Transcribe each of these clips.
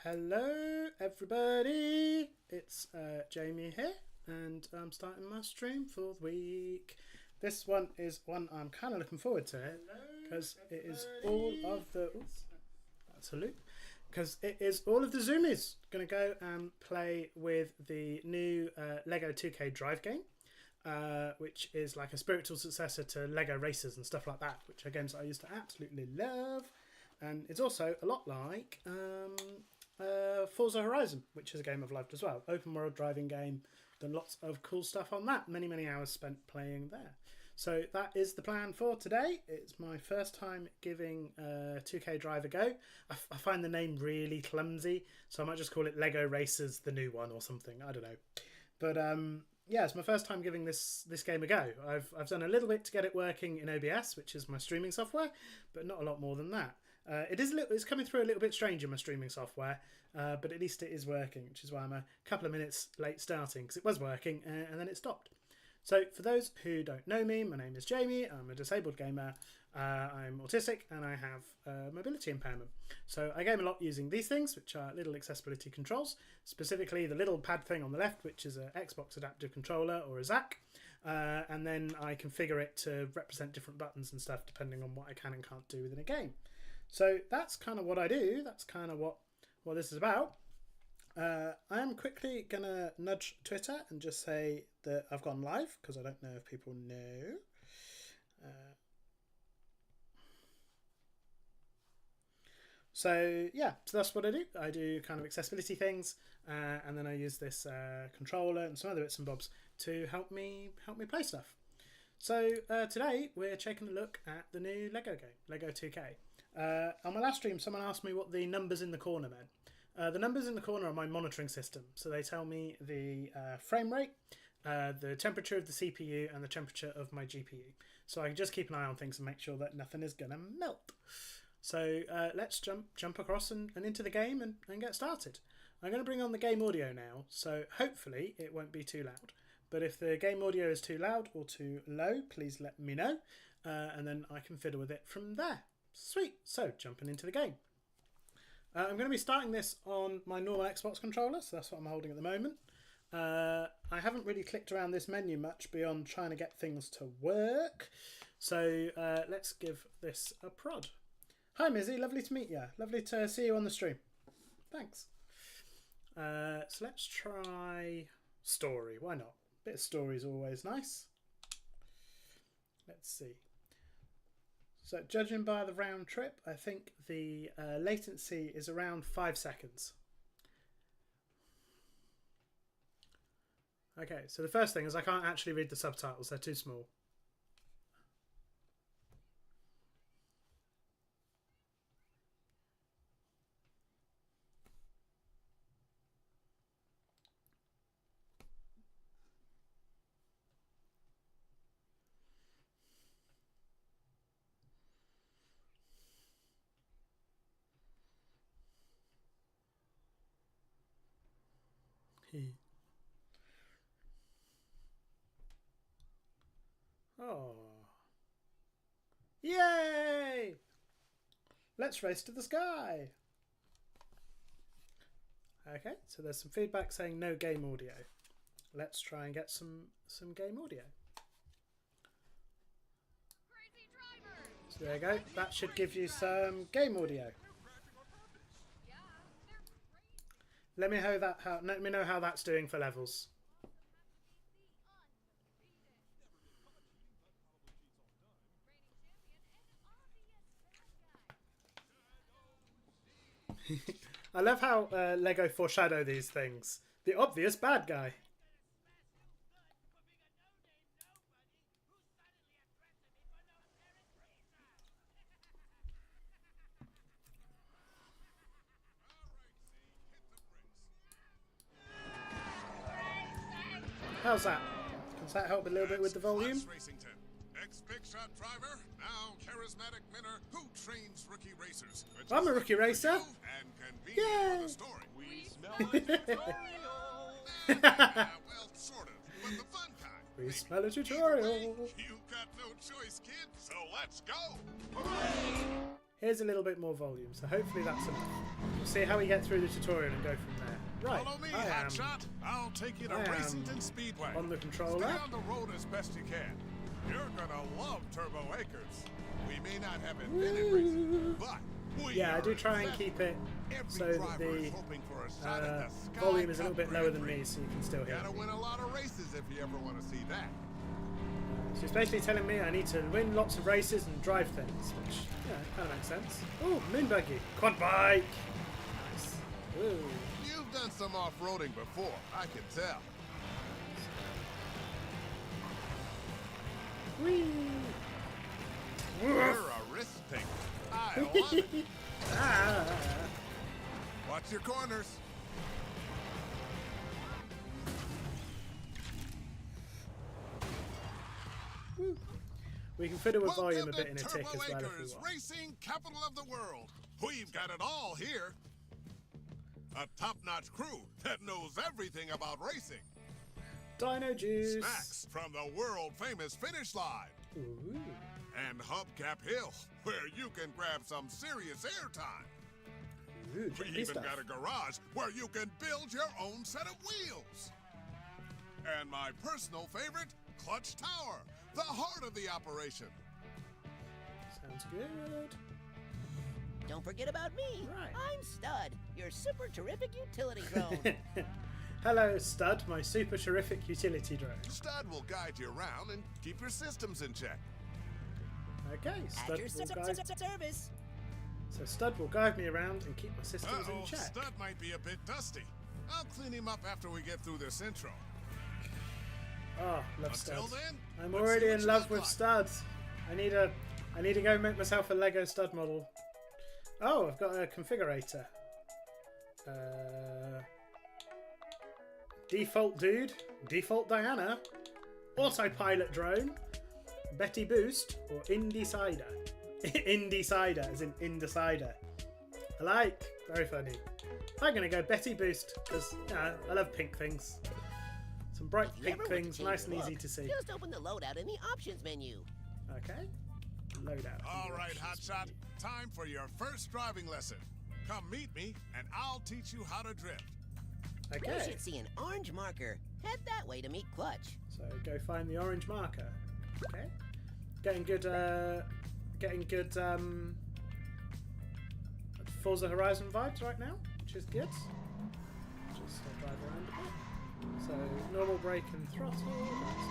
Hello everybody, it's Jamie here and I'm starting my stream for the week. This one is one I'm kind of looking forward to because it is all of the that's a loop, because it is all of the Zoomies going to go and play with the new Lego 2K Drive game, which is like a spiritual successor to Lego Racers and stuff like that, which are games I used to absolutely love. And it's also a lot like Forza Horizon, which is a game I've loved as well. Open world driving game. Done lots of cool stuff on that. Many hours spent playing there. So that is the plan for today. It's my first time giving 2K Drive a go. I find the name really clumsy, so I might just call it Lego Racers the new one or something. I don't know. But yeah, it's my first time giving this game a go. I've done a little bit to get it working in OBS, which is my streaming software, but not a lot more than that. It's coming through a little bit strange in my streaming software, but at least it is working, which is why I'm a couple of minutes late starting, because it was working and then it stopped. So for those who don't know me, my name is Jamie. I'm a disabled gamer. I'm autistic and I have mobility impairment. So I game a lot using these things, which are little accessibility controls, specifically the little pad thing on the left, which is an Xbox adaptive controller or a ZAC. And then I configure it to represent different buttons and stuff depending on what I can and can't do within a game. So that's kind of what I do. That's kind of what this is about. I am quickly going to nudge Twitter and just say that I've gone live, because I don't know if people know. So yeah, so that's what I do. I do kind of accessibility things, and then I use this controller and some other bits and bobs to help me play stuff. So today we're taking a look at the new Lego game, Lego 2K. On my last stream, someone asked me what the numbers in the corner meant. The numbers in the corner are my monitoring system. So they tell me the frame rate, the temperature of the CPU, and the temperature of my GPU. So I can just keep an eye on things and make sure that nothing is going to melt. So let's jump across and into the game and get started. I'm going to bring on the game audio now, so hopefully it won't be too loud. But if the game audio is too loud or too low, please let me know, and then I can fiddle with it from there. Sweet. So jumping into the game. I'm going to be starting this on my normal Xbox controller, so that's what I'm holding at the moment. I haven't really clicked around this menu much beyond trying to get things to work. So let's give this a prod. Hi Mizzy, lovely to meet you. Lovely to see you on the stream. Thanks. So let's try story. Why not? A bit of story is always nice. Let's see. So judging by the round trip, I think the latency is around 5 seconds. Okay, so the first thing is I can't actually read the subtitles. They're too small. Oh. Yay! Let's race to the sky. Okay, so there's some feedback saying no game audio. Let's try and get some game audio. So there you go. That should give you some game audio. Let me know how that's doing for levels. I love how Lego foreshadow these things. The obvious bad guy. How's that? Does that help a little bit with the volume? Ex-big shot driver, now charismatic winner who trains rookie racers. I'm a rookie racer. And convenient for the story. We smell a tutorial. Well, sort of, but the fun kind. We smell a tutorial. You got no choice, kid. So let's go. Here's a little bit more volume, so hopefully that's enough. We'll see how we get through the tutorial and go from there. Right, Follow me, I am Hotshot. I'll take you to I am Racington Speedway. on the controller. Stay on the road as best you can. You're gonna love Turbo Acres. We may not have invented racing, but we Yeah, I do are try and exactly. keep it Every so that driver the is hoping for a shot at the Sky volume is a little Cup bit lower than Grand me, Prix. so you can still hear Gotta me. win a lot of races if you ever want to see that. So it's basically telling me I need to win lots of races and drive things, which, yeah, kind of makes sense. Oh, moon buggy. Quad bike. Nice. Ooh. You've done some off-roading before, I can tell. Whee. You're a risk taker. I love it. Ah. Watch your corners. We can fiddle with Welcome volume a bit to in a Turbo tick as well if we Acres, want. racing capital of the world. We've got it all here. A top-notch crew that knows everything about racing. Dino juice. Snacks from the world-famous finish line. Ooh. And Hubcap Hill, where you can grab some serious airtime. Ooh, We jumpy even stuff. got a garage where you can build your own set of wheels. And my personal favorite, Clutch Tower, the heart of the operation. Sounds good. Don't forget about me. Right. I'm Stud, your super terrific utility drone. Hello, Stud, my super terrific utility drone. Stud will guide you around and keep your systems in check. Okay, At Stud your will guide. service. So Stud will guide me around and keep my systems in check. Stud might be a bit dusty. I'll clean him up after we get through this intro. Oh, love Until Stud. then, I'm let's already see what in you love look with like. Stud. I need to go make myself a Lego Stud model. Oh, I've got a configurator. Default dude, default Diana, autopilot drone, Betty Boost, or Indecider. Indecider, as in Indecider. I like. Very funny. I'm gonna go Betty Boost because I love pink things. Some bright If you ever pink want to things, change nice your and easy look, to see. Just open the loadout in the options menu. Okay. Loadout. All right, Hotshot. Time for your first driving lesson. Come meet me, and I'll teach you how to drift. You Okay. should see an orange marker. Head that way to meet Clutch. So go find the orange marker. Okay. Getting good Forza Horizon vibes right now, which is good. Just drive around a bit. So normal brake and throttle, that's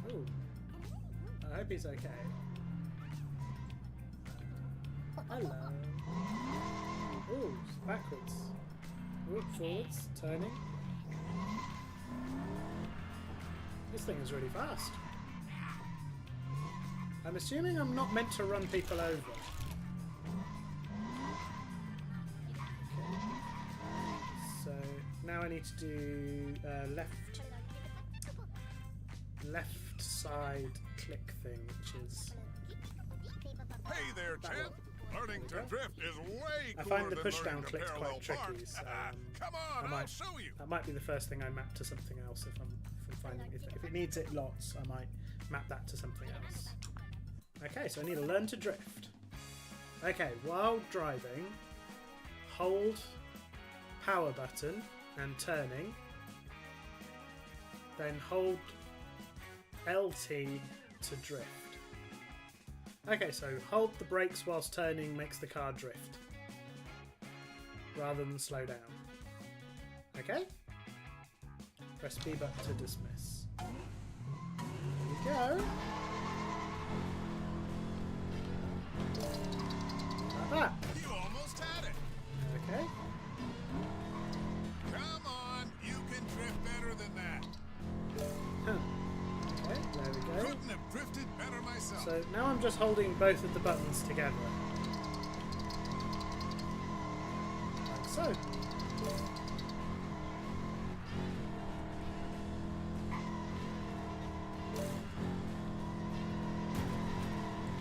good. Ooh. I hope he's okay. Hello. Ooh, backwards. Ooh, forwards, turning. This thing is really fast. I'm assuming I'm not meant to run people over. Okay. So now I need to do left side click thing, which is Hey there, That champ. Learning to drift is way I cooler find the than push learning down to clicks parallel quite tricky. park. So, Come on, I I'll might- show you. that might be the first thing I map to something else if I'm finding if it needs it lots, I might map that to something else. Okay, so I need to learn to drift. Okay, while driving, hold power button and turning, then hold LT to drift. Okay, so hold the brakes whilst turning makes the car drift rather than slow down. Okay? Press B button to dismiss. Here we go. Like that. You almost had it. Okay. Come on, you can drift better than that. Huh. Okay, there we go. Couldn't have drifted better myself. So now I'm just holding both of the buttons together. Like so.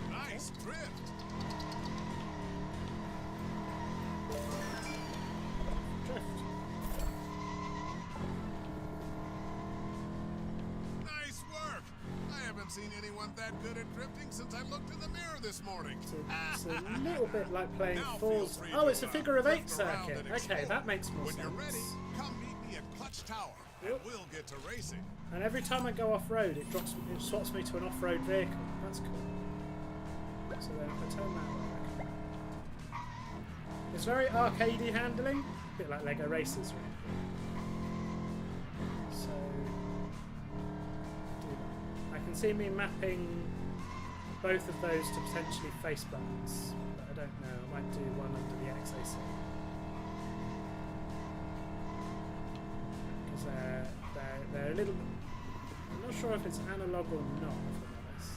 Nice drift. Drift. Nice work. I haven't haven't seen anyone that good at drifting since I looked in the mirror this morning. It's a little bit like playing Now feel Forza. free Oh, to, it's a figure of 8 drift around circuit. and Okay, explore. that makes more When sense. you're ready, come meet me at Clutch Tower, and Yep. we'll get to racing. And every time I go off-road, it swaps me to an off-road vehicle. That's cool. So then if I turn that way, it's very arcadey handling, a bit like Lego Racers, really. So, do that. I can see me mapping both of those to potentially face buttons, but I don't know. I might do one under the XAC. Because they're a little. I'm not sure if it's analog or not, if I'm honest.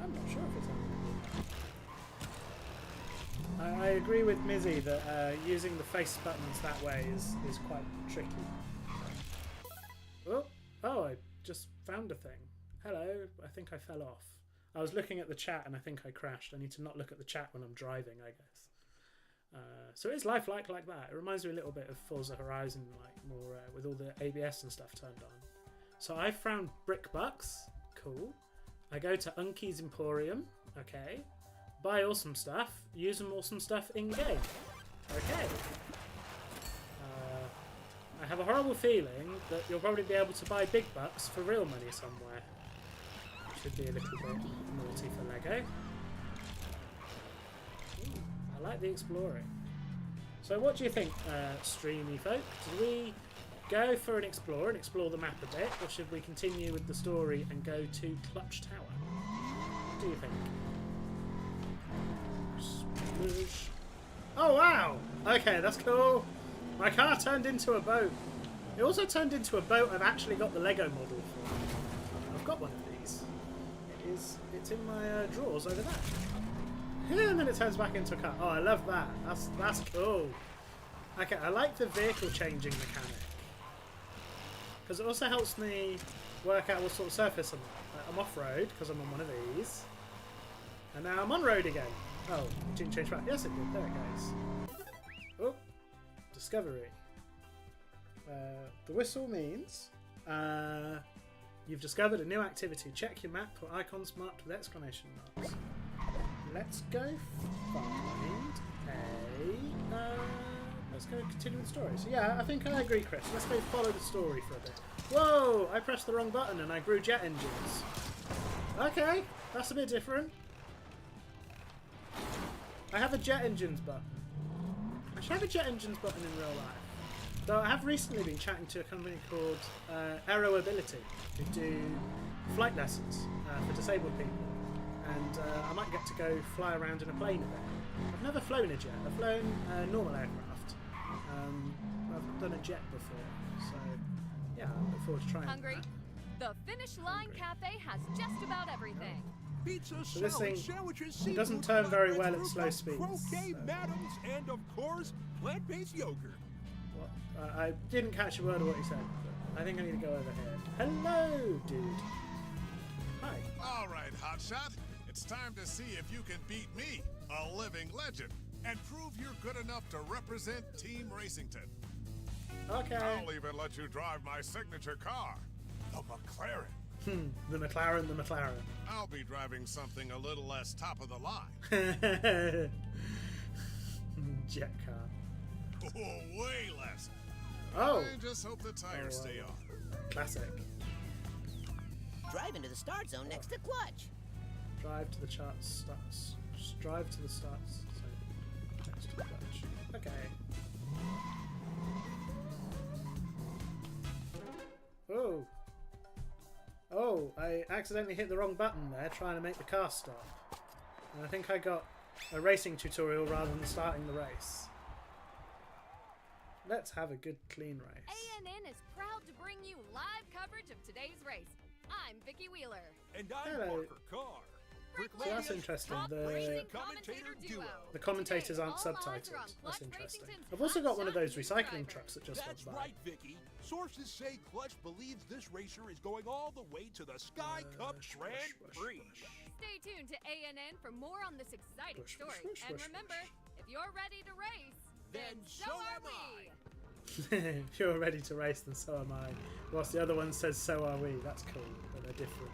I'm not sure if it's analog or not. I agree with Mizzy that using the face buttons that way is quite tricky. Oh, I just found a thing. Hello, I think I fell off. I was looking at the chat and I think I crashed. I need to not look at the chat when I'm driving, I guess. So it is lifelike like that. It reminds me a little bit of Forza Horizon, like more with all the ABS and stuff turned on. So I found brick bucks, cool. I go to Unky's Emporium, okay. Buy awesome stuff, use some awesome stuff in game, okay. I have a horrible feeling that you'll probably be able to buy big bucks for real money somewhere. Should be a little bit naughty for Lego. I like the exploring. So what do you think, streamy folk? Do we go for an explore and explore the map a bit, or should we continue with the story and go to Clutch Tower? What do you think? Smoosh. Oh wow! Okay, that's cool. My car turned into a boat. It also turned into a boat I've actually got the Lego model for. I've got one of these. It's in my drawers over there. And then it turns back into a car. Oh, I love that. That's cool. Okay, I like the vehicle changing mechanic. Because it also helps me work out what sort of surface I'm on. Like, I'm off-road because I'm on one of these. And now I'm on-road again. Oh, it didn't change back. Yes, it did. There it goes. Oh, discovery. The whistle means you've discovered a new activity. Check your map for icons marked with exclamation marks. Let's go find let's go continue with the story. So yeah, I think I agree, Chris. Let's go follow the story for a bit. Whoa! I pressed the wrong button and I grew jet engines. Okay, that's a bit different. I have a jet engines button. I should have a jet engines button in real life. Though I have recently been chatting to a company called Aeroability, who do flight lessons for disabled people. And I might get to go fly around in a plane a bit. I've never flown a jet. I've flown a normal aircraft. I've not done a jet before. So, yeah, I look forward to trying Hungry? that. The Finish Line Cafe has just about everything. Pizza, So this salad, thing sandwiches, it doesn't seafood, turn very flatbreads, well at fruit slow cups, speeds, croquet, so. madams, and of course, plant-based yogurt. What? I didn't catch a word of what you said, but I think I need to go over here. Hello, dude. Hi. All right, hotshot. It's time to see if you can beat me, a living legend, and prove you're good enough to represent Team Racington. Okay. I'll even let you drive my signature car, the McLaren. The McLaren. I'll be driving something a little less top of the line. Jet car. Oh, way less. Oh, I just hope the tires stay on. classic. Drive into the start zone next to Clutch. Drive to the charts. Starts. Just drive to the starts. So, next to the clutch. Okay. Oh. Oh, I accidentally hit the wrong button there trying to make the car stop. And I think I got a racing tutorial rather than starting the race. Let's have a good clean race. ANN is proud to bring you live coverage of today's race. I'm Vicki Wheeler. And I'm Hello. Parker Carr. So that's interesting. The commentators aren't subtitled. That's interesting. I've also got one of those recycling trucks that just went That's by. right, Vicky. Sources say Clutch believes this racer is going all the way to the Sky Cup Grand Prix. Stay tuned to ANN for more on this exciting Whoosh, story. whoosh, whoosh, And whoosh, remember, if you're ready to race, Then so am I. If you're ready to race, then so am I. Whilst the other one says, so are we. That's cool, but they're different.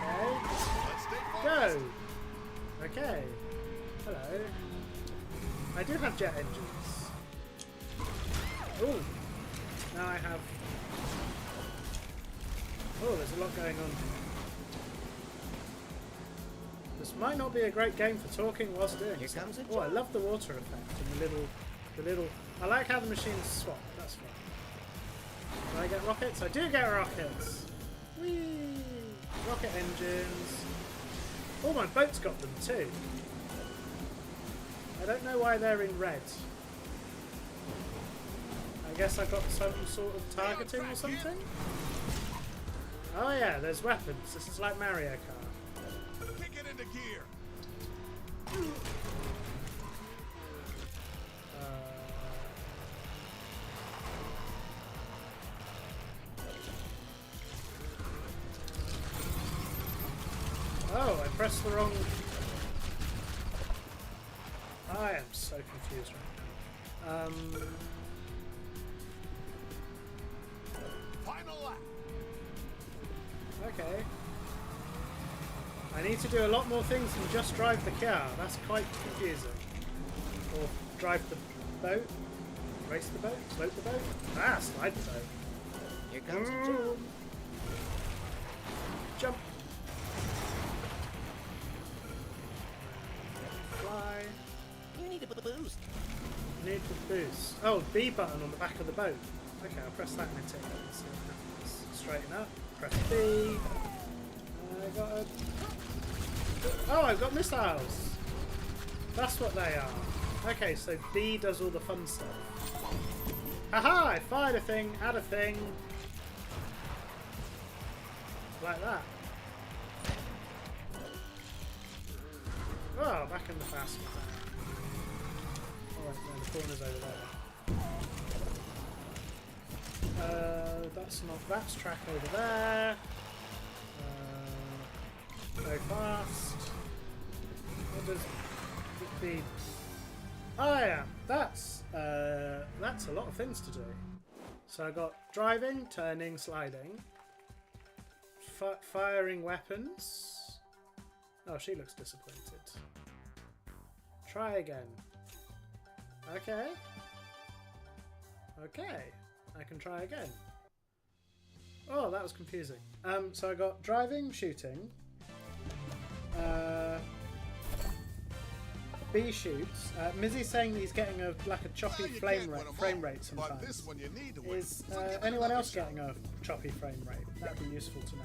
Okay. Let's stay Go! focused. Okay. Hello. I do have jet engines. Ooh. Now I have... Oh, there's a lot going on here. This might not be a great game for talking whilst doing Here stuff. comes a Oh, I jump. love the water effect and the little... I like how the machines swap. That's fun. Do I get rockets? I do get rockets! Whee! Rocket engines. Oh, my boat's got them too. I don't know why they're in red. I guess I got some sort of targeting or something? Oh yeah, there's weapons. This is like Mario Kart. Kick it into gear. Oh, I pressed the wrong... I am so confused right now. Final lap. Okay. I need to do a lot more things than just drive the car. That's quite confusing. Or drive the boat. Race the boat. Float the boat. Ah, slide the boat. Here comes a jump. Jump. Fly. You need a boost. Need the boost. Oh, B button on the back of the boat. Okay, I'll press that in a tick. Let's see what happens. Straighten up. Press B. I got a... Oh, I've got missiles. That's what they are. Okay, so B does all the fun stuff. Haha! I fired a thing, had a thing. Like that. Oh, back in the fast one. Alright, no, the corner's over there. That's track over there. Go fast. What does it be? Oh yeah, that's a lot of things to do. So I got driving, turning, sliding, firing weapons. Oh, she looks disappointed. Try again. Okay. Okay, I can try again. Oh, that was confusing. So I got driving, shooting. B shoots. Mizzy's saying that he's getting a choppy Well, you frame can't win 'em all, rate sometimes. But this one you need to win. Is So give it anyone another else shot. getting a choppy frame rate? That'd be useful to know.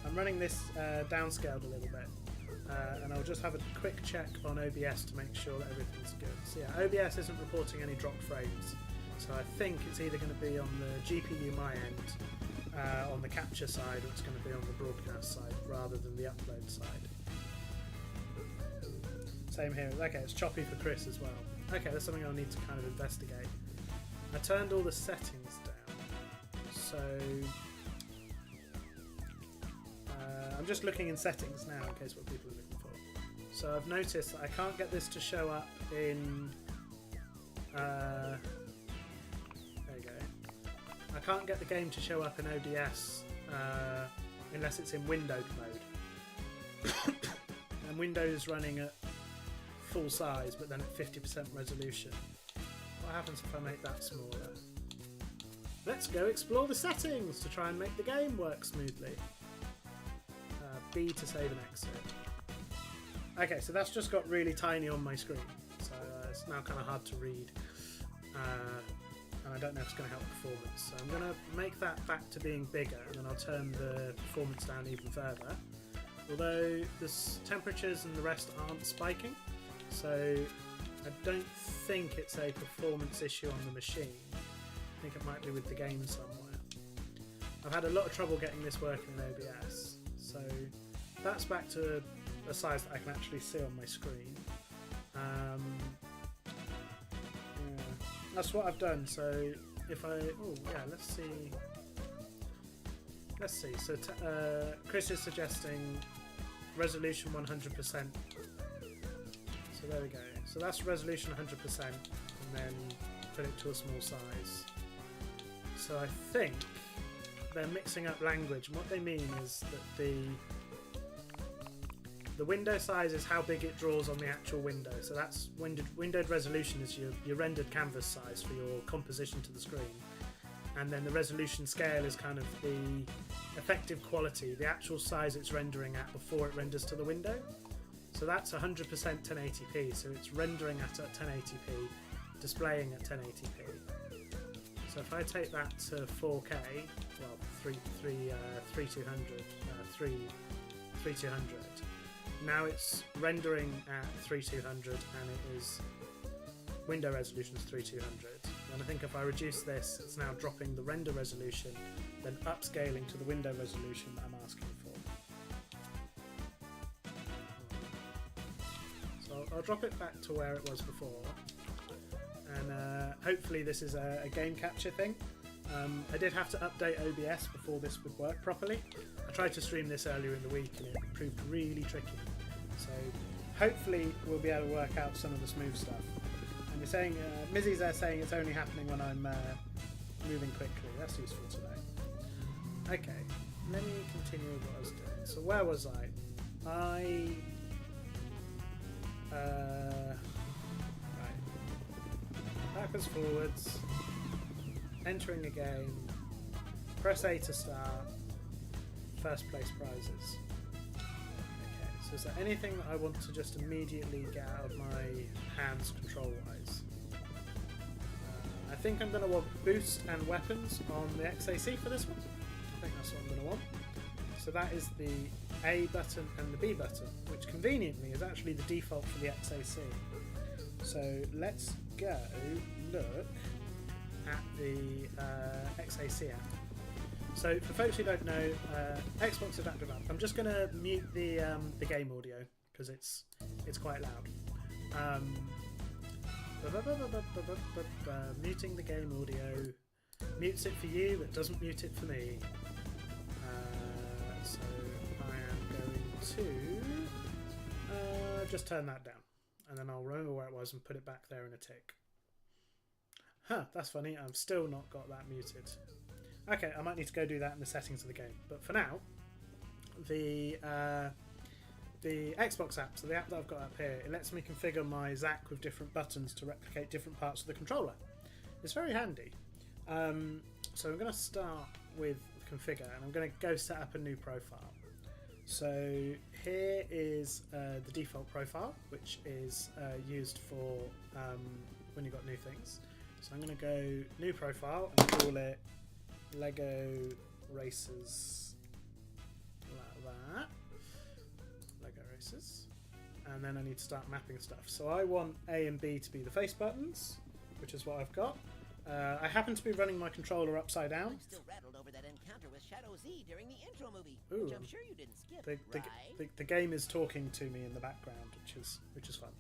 I'm running this downscaled a little bit, and I'll just have a quick check on OBS to make sure that everything's good. So yeah, OBS isn't reporting any dropped frames, so I think it's either going to be on the GPU my end, on the capture side, or it's going to be on the broadcast side rather than the upload side. Same here. Okay, it's choppy for Chris as well. Okay, that's something I'll need to kind of investigate. I turned all the settings down, so I'm just looking in settings now in case what people are looking for. So I've noticed that I can't get this to show up in there you go. I can't get the game to show up in ODS unless it's in windowed mode. And Windows running at full size but then at 50% resolution. What happens if I make that smaller? Let's go explore the settings to try and make the game work smoothly. B to save and exit. Okay, so that's just got really tiny on my screen, so it's now kind of hard to read, and I don't know if it's going to help performance. So I'm going to make that back to being bigger, and then I'll turn the performance down even further. Although the temperatures and the rest aren't spiking, so I don't think it's a performance issue on the machine. I think it might be with the game somewhere. I've had a lot of trouble getting this working in OBS, so that's back to a size that I can actually see on my screen. Yeah, that's what I've done. So if I, oh yeah, let's see. So Chris is suggesting resolution 100%. So there we go. So that's resolution 100%, and then put it to a small size. So I think they're mixing up language, and what they mean is that the window size is how big it draws on the actual window. So that's windowed resolution is your rendered canvas size for your composition to the screen. And then the resolution scale is kind of the effective quality, the actual size it's rendering at before it renders to the window. So that's 100% 1080p, so it's rendering at 1080p, displaying at 1080p. So if I take that to 4K, well, 3200, now it's rendering at 3200 and it is window resolution is 3200. And I think if I reduce this, it's now dropping the render resolution, then upscaling to the window resolution that I'm asking for. So I'll drop it back to where it was before, and hopefully this is a game capture thing. I did have to update OBS before this would work properly. I tried to stream this earlier in the week and it proved really tricky. So hopefully we'll be able to work out some of the smooth stuff. And you're saying, Mizzy's there saying it's only happening when I'm moving quickly. That's useful to know. Okay, let me continue with what I was doing. So where was I? Right. Backwards, forwards, entering a game, press A to start, first place prizes. Okay, so is there anything that I want to just immediately get out of my hands control-wise? I think I'm going to want boost and weapons on the XAC for this one. I think that's what I'm going to want. So that is the A button and the B button, which conveniently is actually the default for the XAC. So let's go look at the XAC app. So for folks who don't know, Xbox Adaptive App, I'm just going to mute the game audio because it's quite loud. Muting the game audio mutes it for you but doesn't mute it for me. So I am going to just turn that down, and then I'll remember where it was and put it back there in a tick. Huh, that's funny, I've still not got that muted. Okay, I might need to go do that in the settings of the game, but for now, the Xbox app, so the app that I've got up here, it lets me configure my ZAC with different buttons to replicate different parts of the controller. It's very handy. So I'm going to start with configure, and I'm going to go set up a new profile. So here is the default profile, which is used for when you've got new things. So I'm going to go new profile and call it Lego Racers, like that. Lego Racers. And then I need to start mapping stuff. So I want A and B to be the face buttons, which is what I've got. I happen to be running my controller upside down. I'm still rattled over that encounter with Shadow Z during the intro movie, Ooh, which I'm sure you didn't skip, the game is talking to me in the background, which is fun.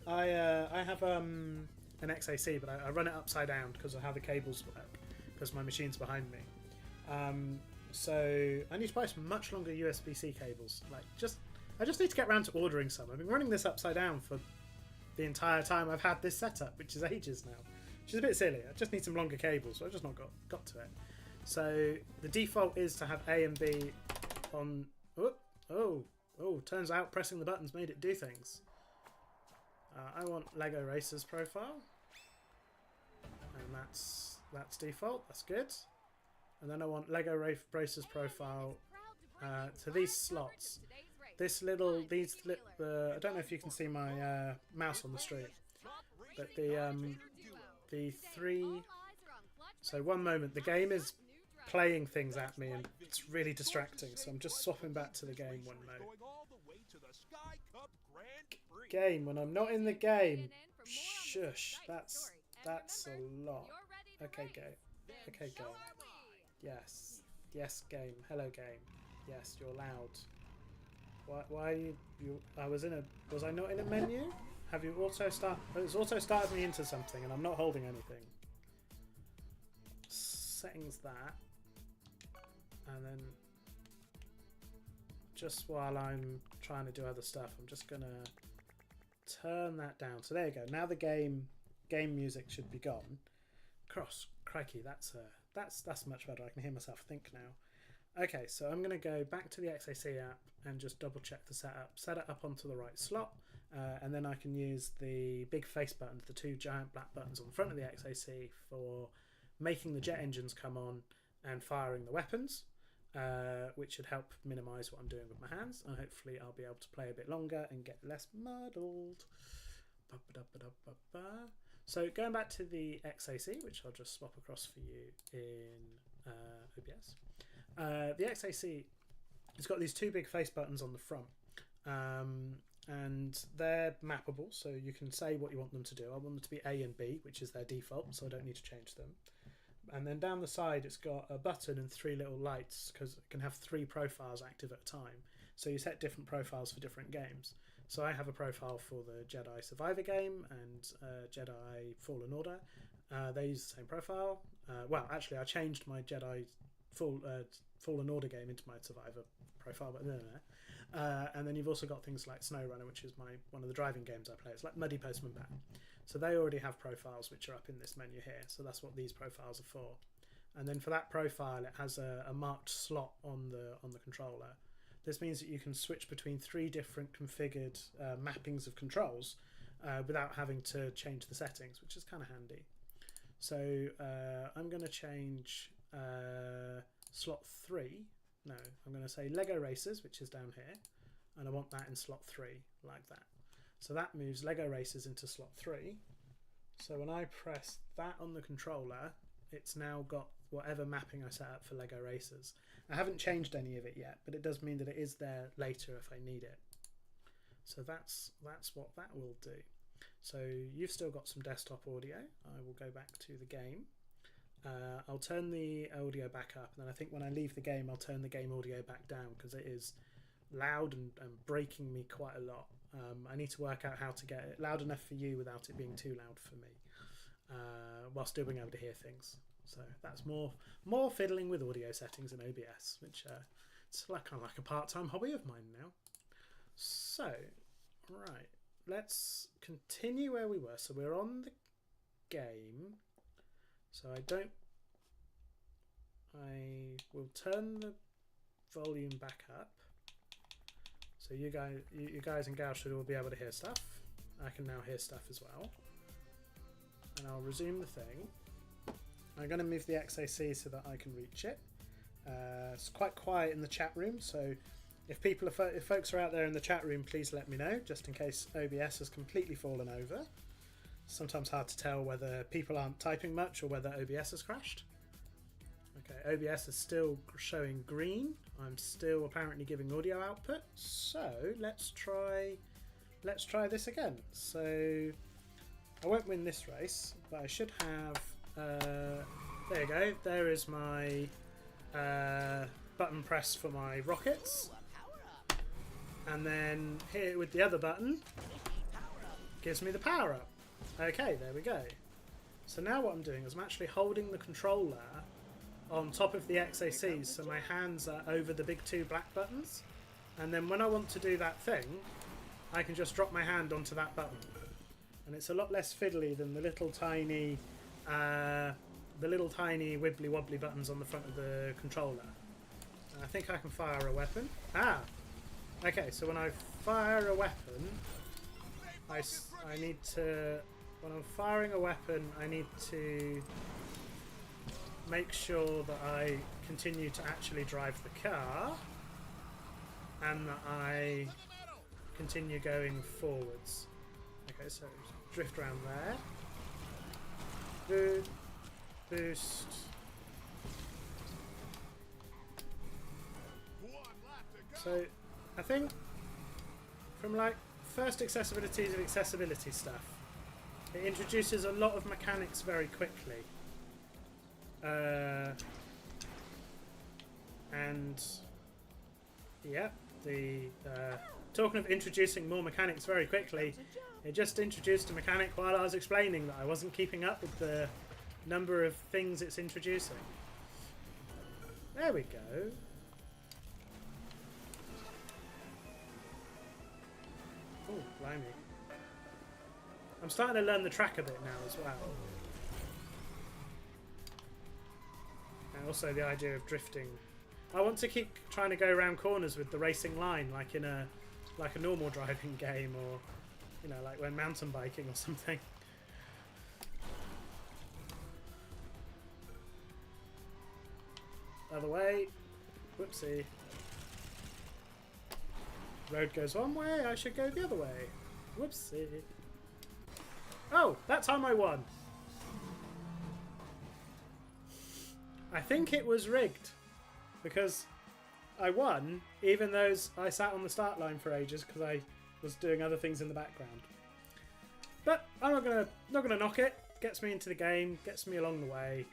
I have an XAC, but I run it upside down because of how the cables work, because my machine's behind me. So I need to buy some much longer USB-C cables. I just need to get around to ordering some. I've been running this upside down for the entire time I've had this setup, which is ages now. Which is a bit silly. I just need some longer cables, so I've just not got to it. So the default is to have A and B on. Oh! Turns out pressing the buttons made it do things. I want Lego Racers profile, and that's default. That's good. And then I want Lego Racers profile to these slots. I don't know if you can see my mouse on the stream, but the three. So one moment, the game is playing things at me and it's really distracting. So I'm just swapping back to the game one moment. Game when I'm not in the game. Shush, that's a lot. Okay, go. Okay, go. Yes, game. Hello, game. Yes, you're loud. Why are you? Was I not in a menu? Have you auto start? It's auto started me into something, and I'm not holding anything. Settings that, and then just while I'm trying to do other stuff, I'm just gonna turn that down. So there you go. Now the game music should be gone. Crikey, that's much better. I can hear myself think now. Okay, so I'm going to go back to the XAC app and just double check the setup. Set it up onto the right slot, and then I can use the big face buttons, the two giant black buttons on the front of the XAC, for making the jet engines come on and firing the weapons, which should help minimise what I'm doing with my hands, and hopefully I'll be able to play a bit longer and get less muddled. So going back to the XAC, which I'll just swap across for you in OBS. The XAC has got these two big face buttons on the front, and they're mappable, so you can say what you want them to do. I want them to be A and B, which is their default, so I don't need to change them. And then down the side it's got a button and three little lights, because it can have three profiles active at a time, so you set different profiles for different games. So I have a profile for the Jedi Survivor game and Jedi Fallen Order. They use the same profile. Well, actually I changed my Jedi Fallen Order game into my Survivor profile, but no. And then you've also got things like SnowRunner, which is one of the driving games I play. It's like Muddy Postman Pat. So they already have profiles which are up in this menu here. So that's what these profiles are for. And then for that profile, it has a marked slot on the controller. This means that you can switch between three different configured mappings of controls without having to change the settings, which is kind of handy. So I'm going to change slot 3. No, I'm going to say Lego Racers, which is down here, and I want that in slot 3, like that. So that moves Lego Racers into slot 3. So when I press that on the controller, it's now got whatever mapping I set up for Lego Racers. I haven't changed any of it yet, but it does mean that it is there later if I need it. So that's what that will do. So you've still got some desktop audio. I will go back to the game. I'll turn the audio back up, and then I think when I leave the game I'll turn the game audio back down, because it is loud and breaking me quite a lot. I need to work out how to get it loud enough for you without it being too loud for me, while still being able to hear things. So that's more fiddling with audio settings in OBS, which it's like kind of like a part-time hobby of mine now. So right, let's continue where we were. So we're on the game. So I will turn the volume back up, so you guys and gals should all be able to hear stuff. I can now hear stuff as well, and I'll resume the thing. I'm going to move the XAC so that I can reach it. It's quite quiet in the chat room, so if folks are out there in the chat room, please let me know, just in case OBS has completely fallen over. Sometimes hard to tell whether people aren't typing much or whether OBS has crashed. Okay, OBS is still showing green. I'm still apparently giving audio output. So let's try this again. So I won't win this race, but I should have. There you go. There is my button press for my rockets, and then here with the other button gives me the power up. Okay, there we go. So now what I'm doing is I'm actually holding the controller on top of the XACs, so my hands are over the big two black buttons, and then when I want to do that thing I can just drop my hand onto that button, and it's a lot less fiddly than the little tiny wibbly wobbly buttons on the front of the controller. And I think I can fire a weapon. Okay, so when I fire a weapon I need to, when I'm firing a weapon, I need to make sure that I continue to actually drive the car and that I continue going forwards. Okay, so drift around there. Boost. So I think from like first accessibilities of accessibility stuff, it introduces a lot of mechanics very quickly. And yeah, talking of introducing more mechanics very quickly, it just introduced a mechanic while I was explaining that I wasn't keeping up with the number of things it's introducing. There we go. Oh, blimey. I'm starting to learn the track a bit now as well. And also the idea of drifting. I want to keep trying to go around corners with the racing line, like in a normal driving game, or you know, like when mountain biking or something. Other way. Whoopsie. Road goes one way, I should go the other way. Whoopsie. Oh, that time I won. I think it was rigged because I won even though I sat on the start line for ages because I was doing other things in the background. But I'm not gonna knock it. Gets me into the game, gets me along the way.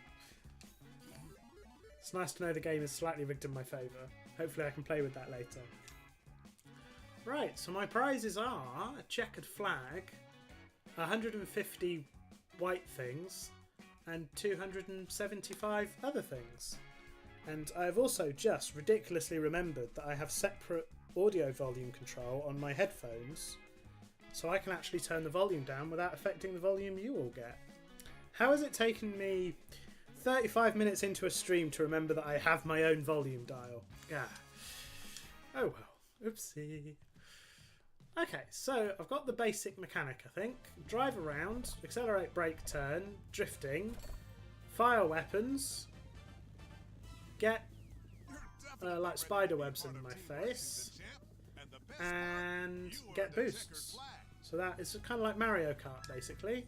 It's nice to know the game is slightly rigged in my favour. Hopefully I can play with that later. Right, so my prizes are a checkered flag, 150 white things, and 275 other things. And I've also just ridiculously remembered that I have separate audio volume control on my headphones, so I can actually turn the volume down without affecting the volume you all get. How has it taken me 35 minutes into a stream to remember that I have my own volume dial? Ah. Oh well, oopsie. Okay, so I've got the basic mechanic, I think. Drive around, accelerate, brake, turn, drifting, fire weapons, get like spider webs in my face, and get boosts. So that is kind of like Mario Kart, basically.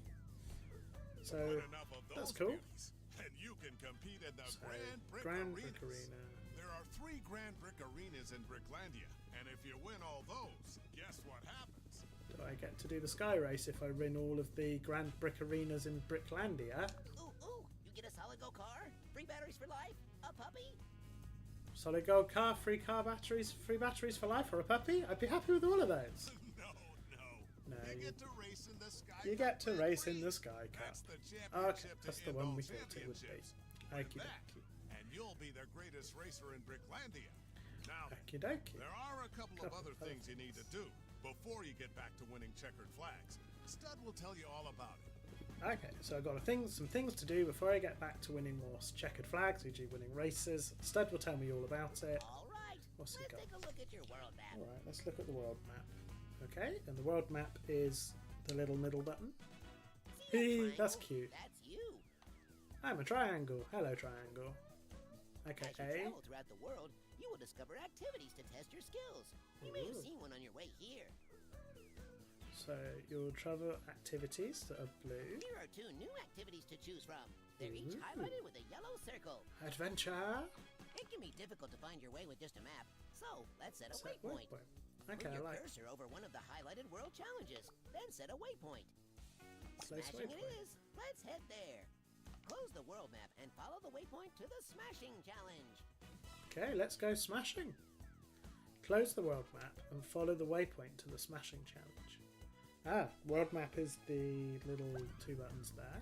So that's cool. So, Grand Brick Arena. There are 3 Grand Brick Arenas in Bricklandia, and if you win all those, guess what happens? Do I get to do the Sky Race if I win all of the Grand Brick Arenas in Bricklandia? Ooh, you get a solid gold car, free batteries for life, a puppy. Solid gold car, free batteries for life, or a puppy? I'd be happy with all of those. No. No, You get to race in the Sky you Cup get to Grand race in Prix. the Sky Cup. That's the Okay, championship that's to the end one all we thought it would be. championships. Okie Win that, dokie. and you'll be the greatest racer in Bricklandia. Now, Okie dokie. there are a couple of other things you need to do before you get back to winning checkered flags. Stud will tell you all about it. Okay, so I've got some things to do before I get back to winning more checkered flags, e.g. winning races. Stud will tell me all about it. All right, What's he let's got? take a look at your world map. Alright, let's look at the world map. Okay, and the world map is the little middle button. See that That's triangle? cute. That's you. I'm a triangle. Hello, triangle. Okay, As you A. travel throughout the world, you will discover activities to test your skills. You may have Ooh. seen one on your way here. So you'll travel activities that are blue. Here are 2 new activities to choose from. They're each Ooh. highlighted with a yellow circle. Adventure. It can be difficult to find your way with just a map, so let's set a Set waypoint. Okay, Move I your like cursor over one of the highlighted world challenges, then set a waypoint. place Smashing waypoint. it is. Let's head there. Close the world map and follow the waypoint to the smashing challenge. Okay, let's go smashing. Close the world map and follow the waypoint to the smashing challenge. Ah, world map is the little 2 buttons there.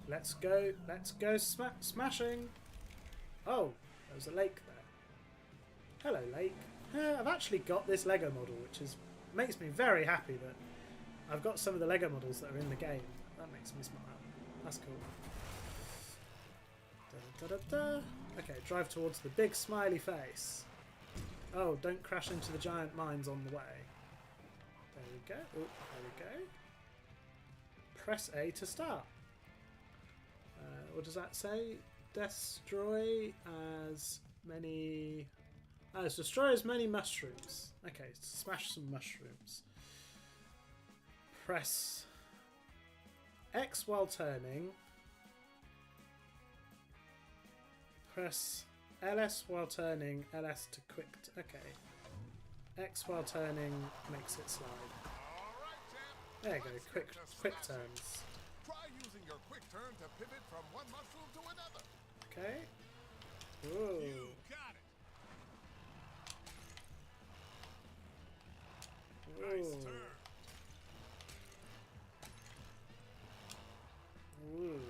Let's go smashing. Oh, there's a lake there. Hello, lake. I've actually got this Lego model, which makes me very happy that I've got some of the Lego models that are in the game. That makes me smile. That's cool. Da, da, da, da. Okay, drive towards the big smiley face. Oh, don't crash into the giant mines on the way. There we go. Oh, there we go. Press A to start. What does that say? Destroy as many... destroy as many mushrooms. Okay, smash some mushrooms. Press X while turning. Press LS while turning, LS to quick... okay. X while turning makes it slide. All right, champ. There you go, Let's quick get to quick smashing. turns. Try using your quick turn to pivot from one mushroom to another. Okay. Whoa. You got it. Nice Whoa. turn. Whoa.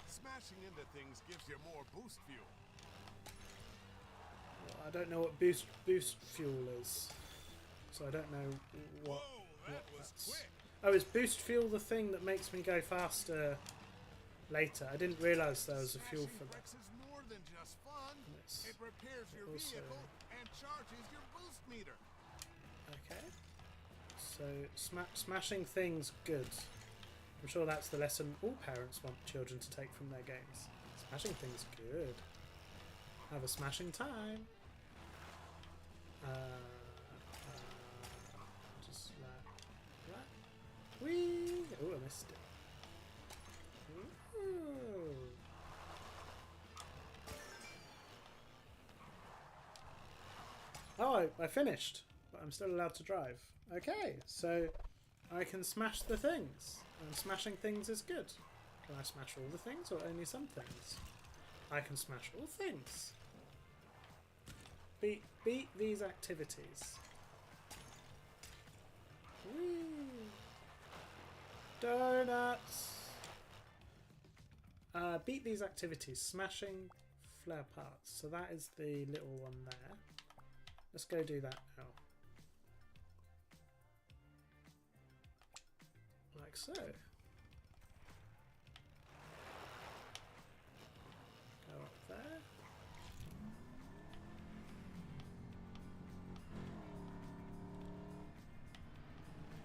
Smashing into things gives you more boost fuel. What I don't know what boost fuel is, so I don't know what. Whoa, that was that's... quick. Oh, is boost fuel the thing that makes me go faster later? I didn't realise there was a fuel for that. Bricks is more than just fun. It's It repairs your also- vehicle and charges your boost meter. Okay. So smashing things good. I'm sure that's the lesson all parents want children to take from their games. Smashing things good. Have a smashing time. Just like that. Whee! Oh, I missed it. Ooh. Oh, I finished, but I'm still allowed to drive. Okay, so I can smash the things, and smashing things is good. Can I smash all the things or only some things? I can smash all things. Beat these activities. Whee! Donuts! Beat these activities. Smashing flare parts. So that is the little one there. Let's go do that now. Like so. Go up there.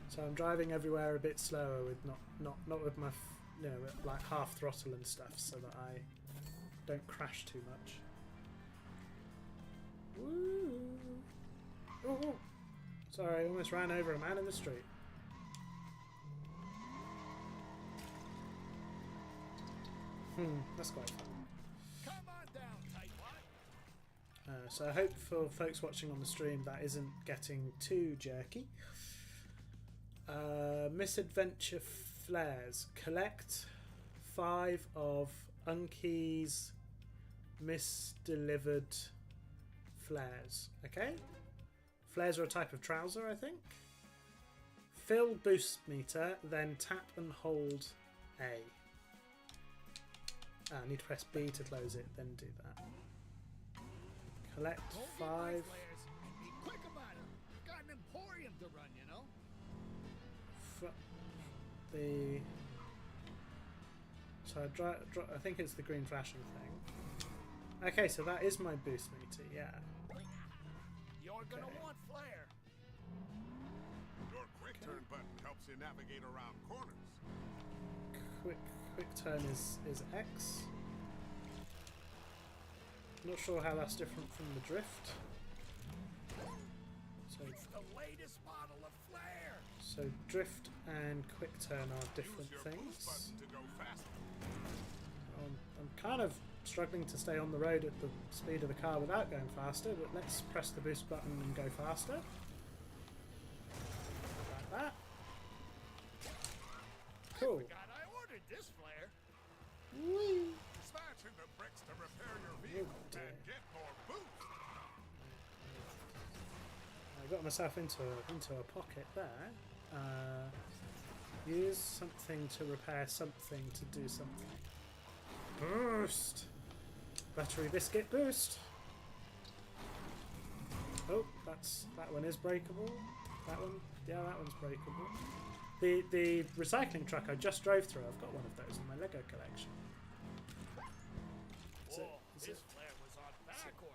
So I'm driving everywhere a bit slower with not with my like half throttle and stuff, so that I don't crash too much. Woo! Oh, sorry, I almost ran over a man in the street. That's quite fun. Come on down, tightwad. So I hope for folks watching on the stream that isn't getting too jerky. Misadventure flares. Collect 5 of Unky's misdelivered flares. Okay? Flares are a type of trouser, I think. Fill boost meter, then tap and hold A. I need to press B to close it, then do that. Collect 5. Be quick about it. Got an emporium to run, you know. So I think it's the green flashing thing. Okay, so that is my boost meter, yeah. You're gonna Okay. want flare. Your quick turn button helps you navigate around corners. Quick turn is X. Not sure how that's different from the drift. So It's the latest model of flare. So drift and quick turn are different Use your boost things. button to go faster. I'm kind of struggling to stay on the road at the speed of the car without going faster, but let's press the boost button and go faster. Like that. Cool. God, I ordered this flare. Whee! Smash into bricks to repair your vehicle dear. and get more boost. I got myself into a pocket there. Use something to repair something to do something. Boost! Battery biscuit boost! Oh, that one is breakable. That one, yeah, that one's breakable. The recycling truck I just drove through, I've got one of those in my Lego collection. Is it, Whoa, is this it flare was on back or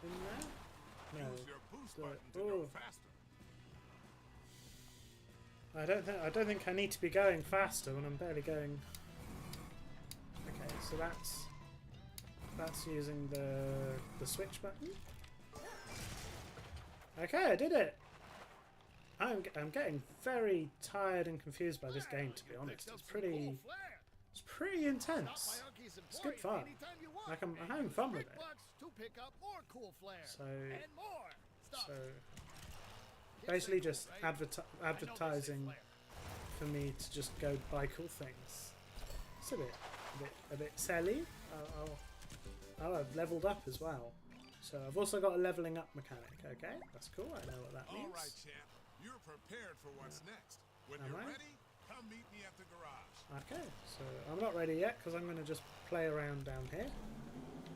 in there? No. Use your boost the- button to oh. go faster. I don't think I need to be going faster when I'm barely going. Okay, so that's using the switch button. Okay, I did it. I'm getting very tired and confused by this game, to be honest. It's pretty intense. It's good fun. Like I'm having fun with it. To pick up more cool flares. So and more stuff. so basically just advertising for me to just go buy cool things. It's a bit selly. Oh, I've leveled up as well. So I've also got a leveling up mechanic. Okay, that's cool. I know what that means. All right, champ. You're prepared for what's next. When Am you're I? ready, come meet me at the garage. Okay, so I'm not ready yet because I'm going to just play around down here.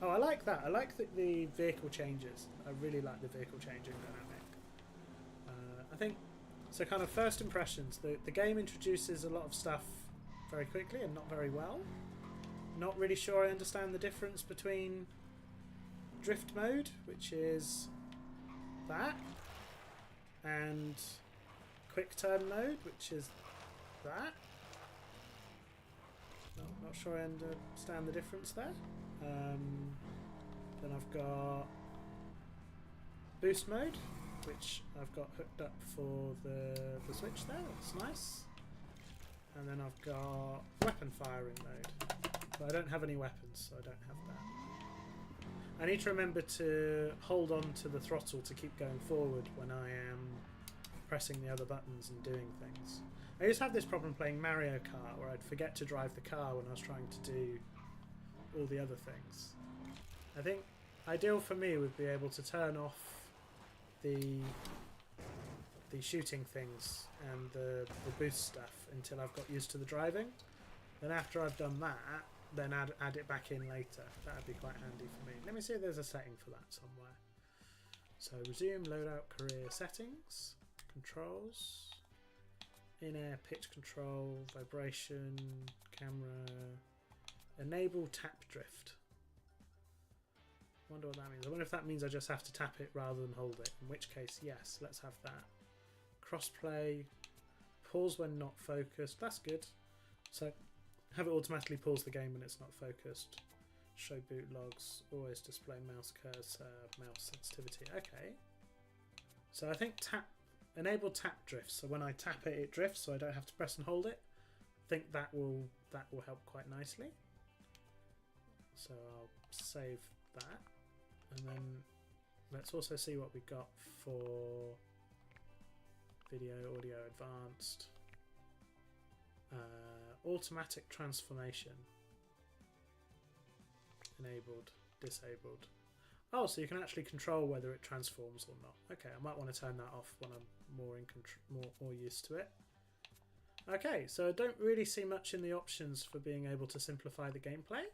Oh, I like that. I like that the vehicle changes. I really like the vehicle changing dynamic. I think, so kind of first impressions, the game introduces a lot of stuff very quickly and not very well. Not really sure I understand the difference between drift mode, which is that, and quick turn mode, which is that. Not sure I understand the difference there. Then I've got boost mode, which I've got hooked up for the switch there. That's nice. And then I've got weapon firing mode. But I don't have any weapons, so I don't have that. I need to remember to hold on to the throttle to keep going forward when I am pressing the other buttons and doing things. I used to have this problem playing Mario Kart where I'd forget to drive the car when I was trying to do all the other things. I think ideal for me would be able to turn off the shooting things and the boost stuff until I've got used to the driving. Then after I've done that, then add it back in later. That would be quite handy for me. Let me see if there's a setting for that somewhere. So resume loadout career settings, controls, in-air pitch control, vibration, camera, enable tap drift. I wonder what that means. I wonder if that means I just have to tap it rather than hold it, in which case yes, let's have that. Crossplay, pause when not focused, that's good. So have it automatically pause the game when it's not focused. Show boot logs, always display mouse cursor, mouse sensitivity. Okay. So I think enable tap drift. So when I tap it, it drifts, so I don't have to press and hold it. I think that will help quite nicely. So I'll save that, and then let's also see what we got for video, audio, advanced. Automatic transformation. Enabled, disabled. Oh, so you can actually control whether it transforms or not. Okay, I might want to turn that off when I'm more used to it. Okay, so I don't really see much in the options for being able to simplify the gameplay,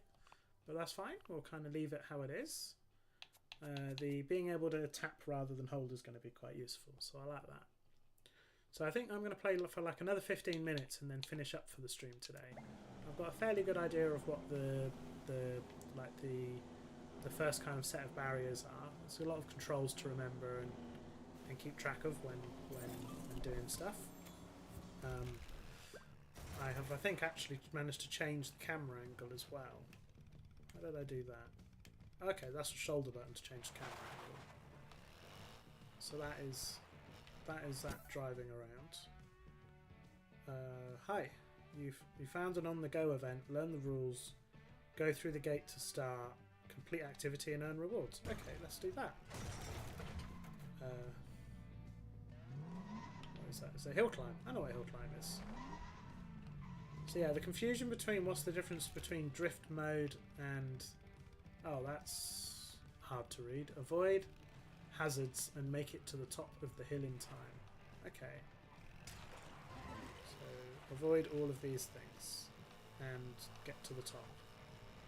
but that's fine. We'll kind of leave it how it is. The being able to tap rather than hold is going to be quite useful, so I like that. So I think I'm going to play for like another 15 minutes and then finish up for the stream today. I've got a fairly good idea of what the first kind of set of barriers are. There's a lot of controls to remember and keep track of when doing stuff. I have, I think, actually managed to change the camera angle as well. How did I do that? Okay, that's the shoulder button to change the camera angle. So that is that driving around. Hi, you found an on-the-go event. Learn the rules. Go through the gate to start. Complete activity and earn rewards. Okay, let's do that. What is that? It's a hill climb. I know what a hill climb is. So yeah, the confusion between what's the difference between drift mode and... Oh, that's hard to read. Avoid hazards and make it to the top of the hill in time. Okay. So avoid all of these things and get to the top.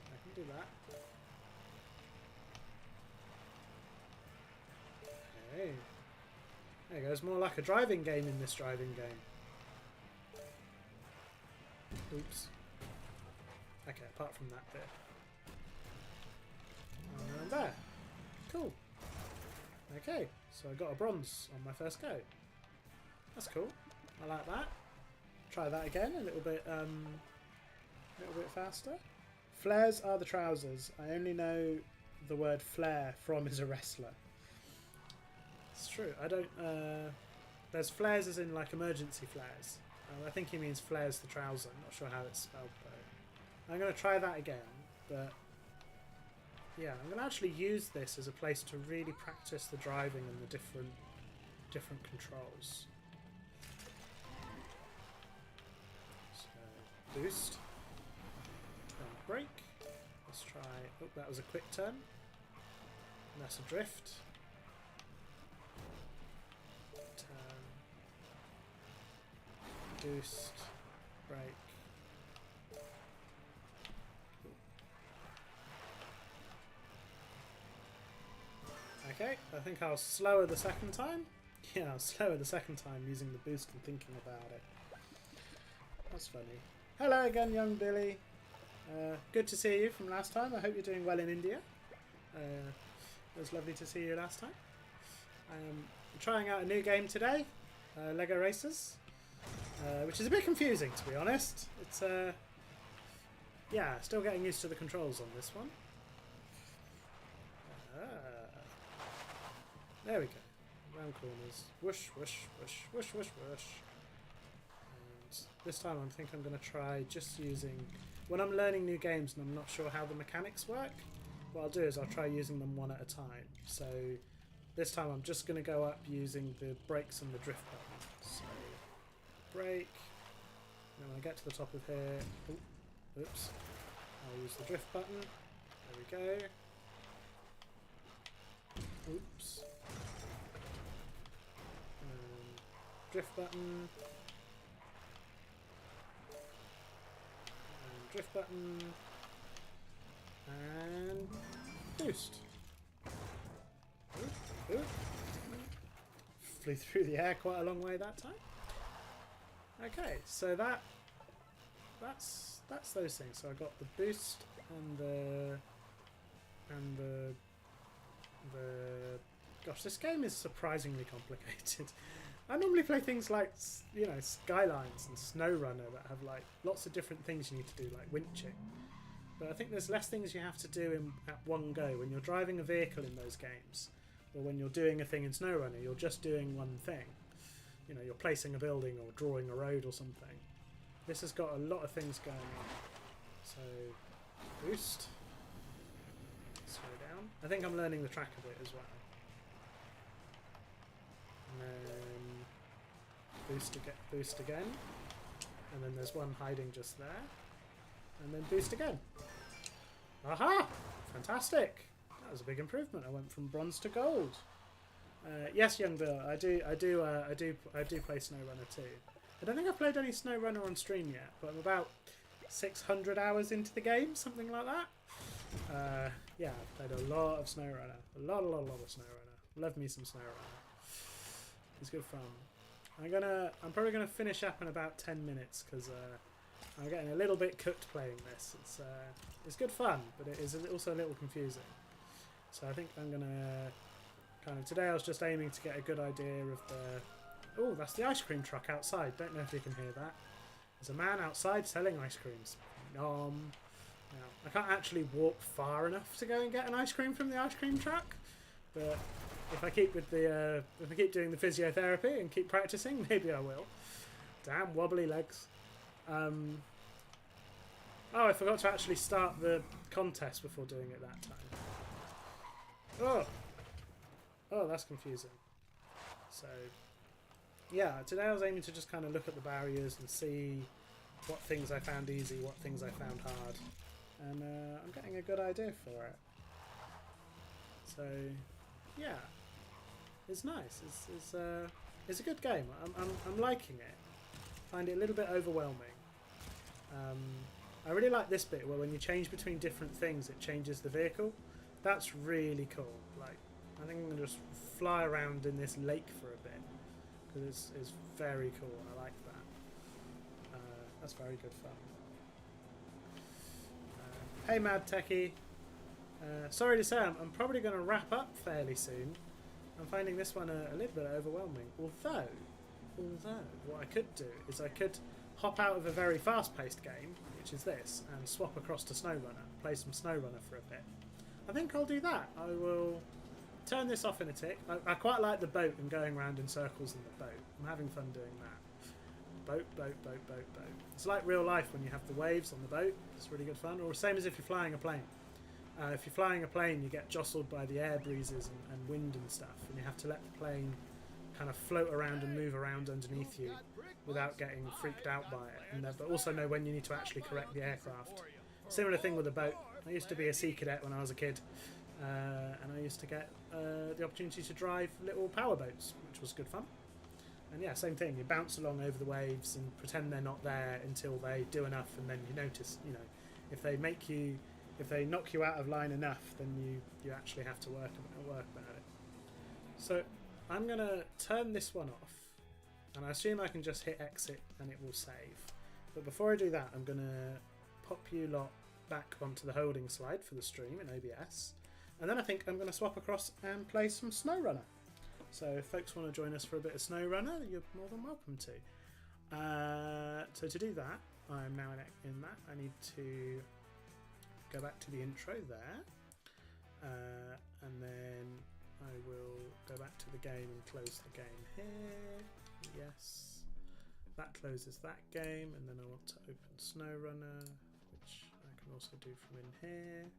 I can do that. Okay. There you go. It's more like a driving game in this driving game. Oops. Okay, apart from that bit. And there. Cool. Okay, so I got a bronze on my first go. That's cool. I like that. Try that again, a little bit faster. Flares are the trousers. I only know the word flare from is a wrestler. It's true. I don't. There's flares as in like emergency flares. I think he means flares the trouser. I'm not sure how it's spelled though. I'm going to try that again, but yeah, I'm going to actually use this as a place to really practice the driving and the different controls. So boost, then brake. Let's try. Oh, that was a quick turn. And that's a drift. Boost, brake. Okay, I think I'll slower the second time. Yeah, I'll slower the second time using the boost and thinking about it. That's funny. Hello again, young Billy. Good to see you from last time. I hope you're doing well in India. It was lovely to see you last time. I'm trying out a new game today, Lego Racers, which is a bit confusing, to be honest. It's yeah, still getting used to the controls on this one. There we go. Round corners. Whoosh, whoosh, whoosh, whoosh, whoosh, whoosh. And this time I think I'm going to try just using... When I'm learning new games and I'm not sure how the mechanics work, what I'll do is I'll try using them one at a time. So this time I'm just going to go up using the brakes and the drift button. So brake. And when I get to the top of here... Oops. I'll use the drift button. There we go. Oops. Drift button. And drift button. And boost. Ooh, ooh. Flew through the air quite a long way that time. Okay, so that's those things. So I got the boost and the gosh, this game is surprisingly complicated. I normally play things like, you know, Skylines and SnowRunner that have like lots of different things you need to do, like winching. But I think there's less things you have to do at one go. When you're driving a vehicle in those games, or when you're doing a thing in SnowRunner, you're just doing one thing. You know, you're placing a building or drawing a road or something. This has got a lot of things going on. So, boost. Slow down. I think I'm learning the track a bit as well. And then boost again. And then there's one hiding just there. And then boost again. Aha! Fantastic! That was a big improvement. I went from bronze to gold. Yes, young Bill, I do play SnowRunner too. I don't think I've played any SnowRunner on stream yet, but I'm about 600 hours into the game, something like that. Yeah, I've played a lot of SnowRunner. A lot of SnowRunner. Love me some SnowRunner. It's good fun. I'm probably gonna finish up in about 10 minutes because I'm getting a little bit cooked playing this. It's good fun, but it is also a little confusing. So I think I'm gonna today I was just aiming to get a good idea of the... Oh, that's the ice cream truck outside. Don't know if you can hear that. There's a man outside selling ice creams. Nom. Now, I can't actually walk far enough to go and get an ice cream from the ice cream truck, but if I keep doing the physiotherapy and keep practicing, maybe I will. Damn wobbly legs. Oh, I forgot to actually start the contest before doing it that time. Oh, that's confusing. So, yeah, today I was aiming to just kind of look at the barriers and see what things I found easy, what things I found hard. And I'm getting a good idea for it. So, yeah. It's nice. It's a good game. I'm liking it. I find it a little bit overwhelming. I really like this bit where when you change between different things, it changes the vehicle. That's really cool. Like, I think I'm going to just fly around in this lake for a bit because it's very cool. I like that. That's very good fun. Hey, Mad Techie. Sorry to say, I'm probably going to wrap up fairly soon. I'm finding this one a little bit overwhelming. Although, what I could do is I could hop out of a very fast-paced game, which is this, and swap across to SnowRunner, play some SnowRunner for a bit. I think I'll do that. I will turn this off in a tick. I quite like the boat and going around in circles in the boat. I'm having fun doing that. Boat. It's like real life when you have the waves on the boat. It's really good fun. Or same as if you're flying a plane. If you're flying a plane, you get jostled by the air breezes and wind and stuff, and you have to let the plane kind of float around and move around underneath you without getting freaked out by it, but also know when you need to actually correct the aircraft. Similar thing with a boat. I used to be a sea cadet when I was a kid, and I used to get the opportunity to drive little power boats, which was good fun. And yeah, same thing. You bounce along over the waves and pretend they're not there until they do enough, and then you notice, you know, if they knock you out of line enough, then you actually have to work about it. So I'm going to turn this one off, and I assume I can just hit exit and it will save. But before I do that, I'm going to pop you lot back onto the holding slide for the stream in OBS, and then I think I'm going to swap across and play some SnowRunner. So if folks want to join us for a bit of SnowRunner, you're more than welcome to. So to do that, I'm now in that. I need to go back to the intro there, and then I will go back to the game and close the game here. Yes, that closes that game, and then I want to open SnowRunner, which I can also do from in here.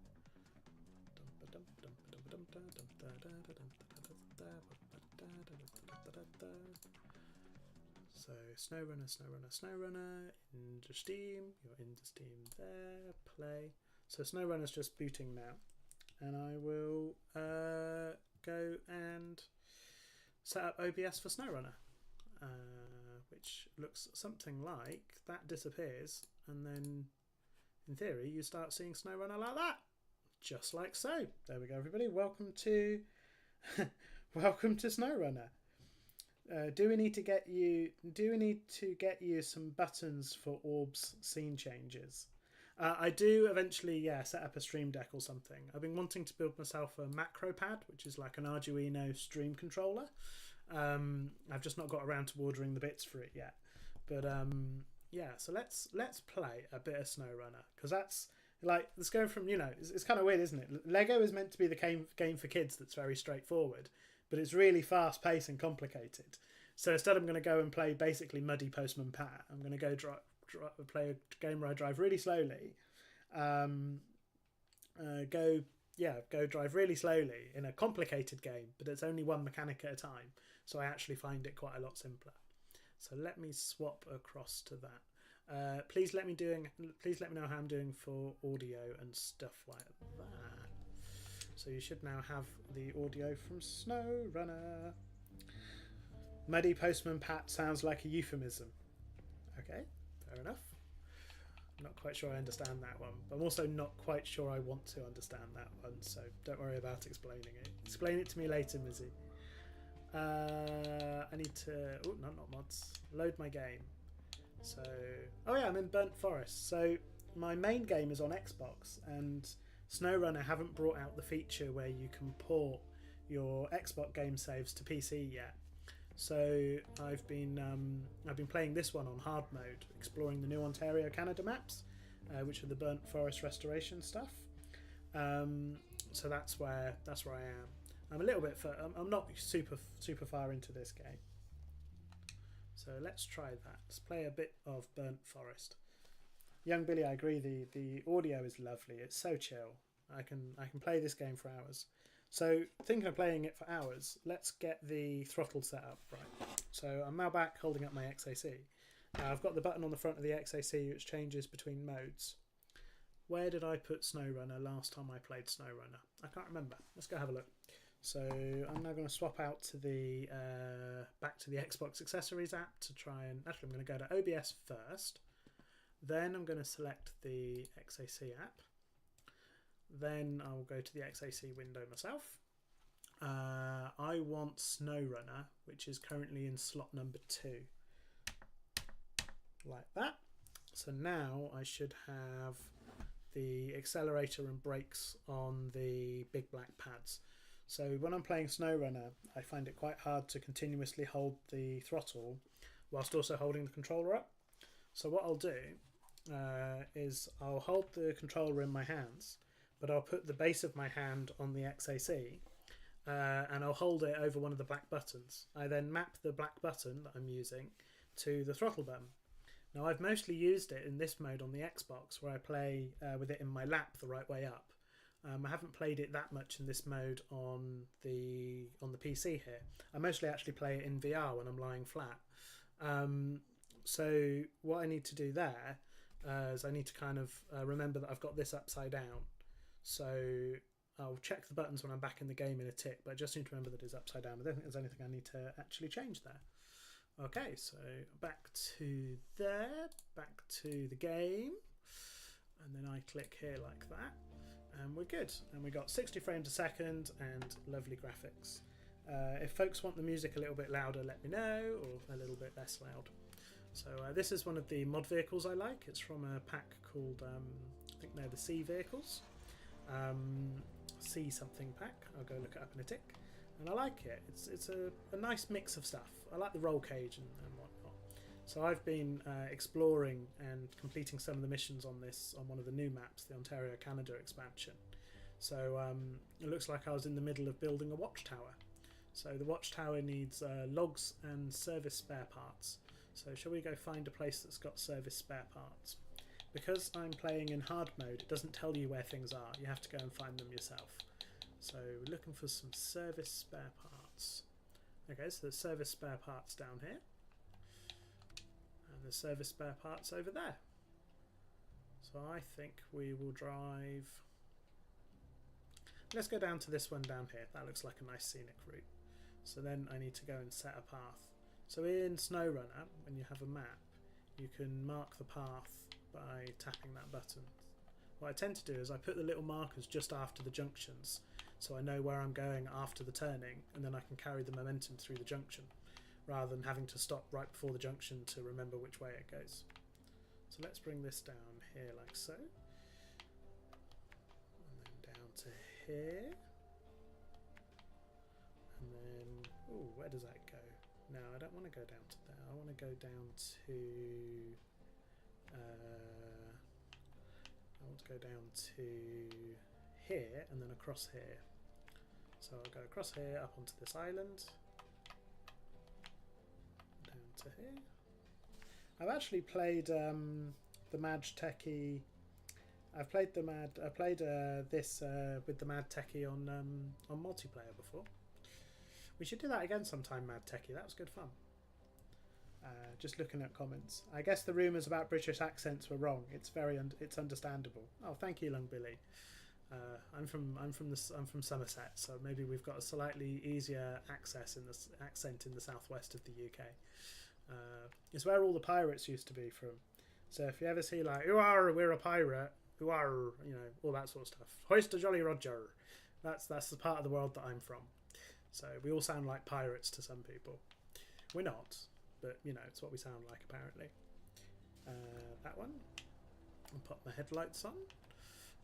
So SnowRunner, into Steam, you're into Steam there, play. So SnowRunner's just booting now, and I will go and set up OBS for SnowRunner, which looks something like that disappears, and then in theory you start seeing SnowRunner like that, just like so. There we go, everybody. Welcome to welcome to SnowRunner. Do we need to get you some buttons for orbs scene changes? I do eventually, set up a stream deck or something. I've been wanting to build myself a macro pad, which is like an Arduino stream controller. I've just not got around to ordering the bits for it yet. But so let's play a bit of SnowRunner, because that's like, let's go from, it's kind of weird, isn't it? Lego is meant to be the game for kids that's very straightforward, but it's really fast paced and complicated. So instead I'm going to go and play basically Muddy Postman Pat. I'm going to go play a game where I drive really slowly. Go drive really slowly in a complicated game, but it's only one mechanic at a time. So I actually find it quite a lot simpler. So let me swap across to that. Please let me know how I'm doing for audio and stuff like that. So you should now have the audio from SnowRunner. Muddy Postman Pat sounds like a euphemism. Okay, fair enough. I'm not quite sure I understand that one, but I'm also not quite sure I want to understand that one, so don't worry about explaining it. Explain it to me later, Mizzy. I need to... Oh, not mods. Load my game. So... Oh yeah, I'm in Burnt Forest. So my main game is on Xbox, and SnowRunner haven't brought out the feature where you can port your Xbox game saves to PC yet. So I've been playing this one on hard mode, exploring the new Ontario, Canada maps, which are the Burnt Forest restoration stuff. So that's where I am. I'm a little bit I'm not super far into this game. So let's try that. Let's play a bit of Burnt Forest. Young Billy, I agree. The audio is lovely. It's so chill. I can play this game for hours. So thinking of playing it for hours, let's get the throttle set up right. So I'm now back holding up my XAC. I've got the button on the front of the XAC which changes between modes. Where did I put SnowRunner last time I played SnowRunner? I can't remember. Let's go have a look. So I'm now going to swap out to the back to the Xbox Accessories app to try and... Actually, I'm going to go to OBS first. Then I'm going to select the XAC app. Then I'll go to the XAC window myself. I want SnowRunner, which is currently in slot number 2. Like that. So now I should have the accelerator and brakes on the big black pads. So when I'm playing SnowRunner, I find it quite hard to continuously hold the throttle whilst also holding the controller up. So what I'll do is I'll hold the controller in my hands, but I'll put the base of my hand on the XAC and I'll hold it over one of the black buttons. I then map the black button that I'm using to the throttle button. Now I've mostly used it in this mode on the Xbox where I play with it in my lap the right way up. I haven't played it that much in this mode on the PC here. I mostly actually play it in VR when I'm lying flat. So what I need to do there is I need to kind of remember that I've got this upside down. So I'll check the buttons when I'm back in the game in a tick, but I just need to remember that it's upside down. I don't think there's anything I need to actually change there. Okay, so back to there, back to the game, and then I click here like that, and we're good. And we got 60 frames a second and lovely graphics. If folks want the music a little bit louder, let me know, or a little bit less loud. So this is one of the mod vehicles I like. It's from a pack called, I think they're the C vehicles. C something pack. I'll go look it up in a tick. And I like it. It's a nice mix of stuff. I like the roll cage and whatnot. So I've been exploring and completing some of the missions on one of the new maps, the Ontario Canada expansion. So it looks like I was in the middle of building a watchtower. So the watchtower needs logs and service spare parts. So shall we go find a place that's got service spare parts? Because I'm playing in hard mode, it doesn't tell you where things are. You have to go and find them yourself. So we're looking for some service spare parts. Okay, so there's service spare parts down here. And there's service spare parts over there. So I think we will drive... Let's go down to this one down here. That looks like a nice scenic route. So then I need to go and set a path. So in SnowRunner, when you have a map, you can mark the path by tapping that button. What I tend to do is I put the little markers just after the junctions, so I know where I'm going after the turning, and then I can carry the momentum through the junction, rather than having to stop right before the junction to remember which way it goes. So let's bring this down here like so. And then down to here. And then, ooh, where does that go? No, I don't want to go down to there. I want to go down to... I want to go down to here and then across here. So I'll go across here, up onto this island. Down to here. I've actually played the Mad Techie. I played this with the Mad Techie on multiplayer before. We should do that again sometime, Mad Techie. That was good fun. Just looking at comments. I guess the rumours about British accents were wrong. It's understandable. Oh, thank you, Long Billy. I'm from Somerset, so maybe we've got a slightly easier accent in the southwest of the UK. It's where all the pirates used to be from. So if you ever see like, "Who are we're a pirate," "Who are," all that sort of stuff. "Hoist a Jolly Roger." That's the part of the world that I'm from. So we all sound like pirates to some people. We're not, but it's what we sound like apparently. That one. I'll pop my headlights on.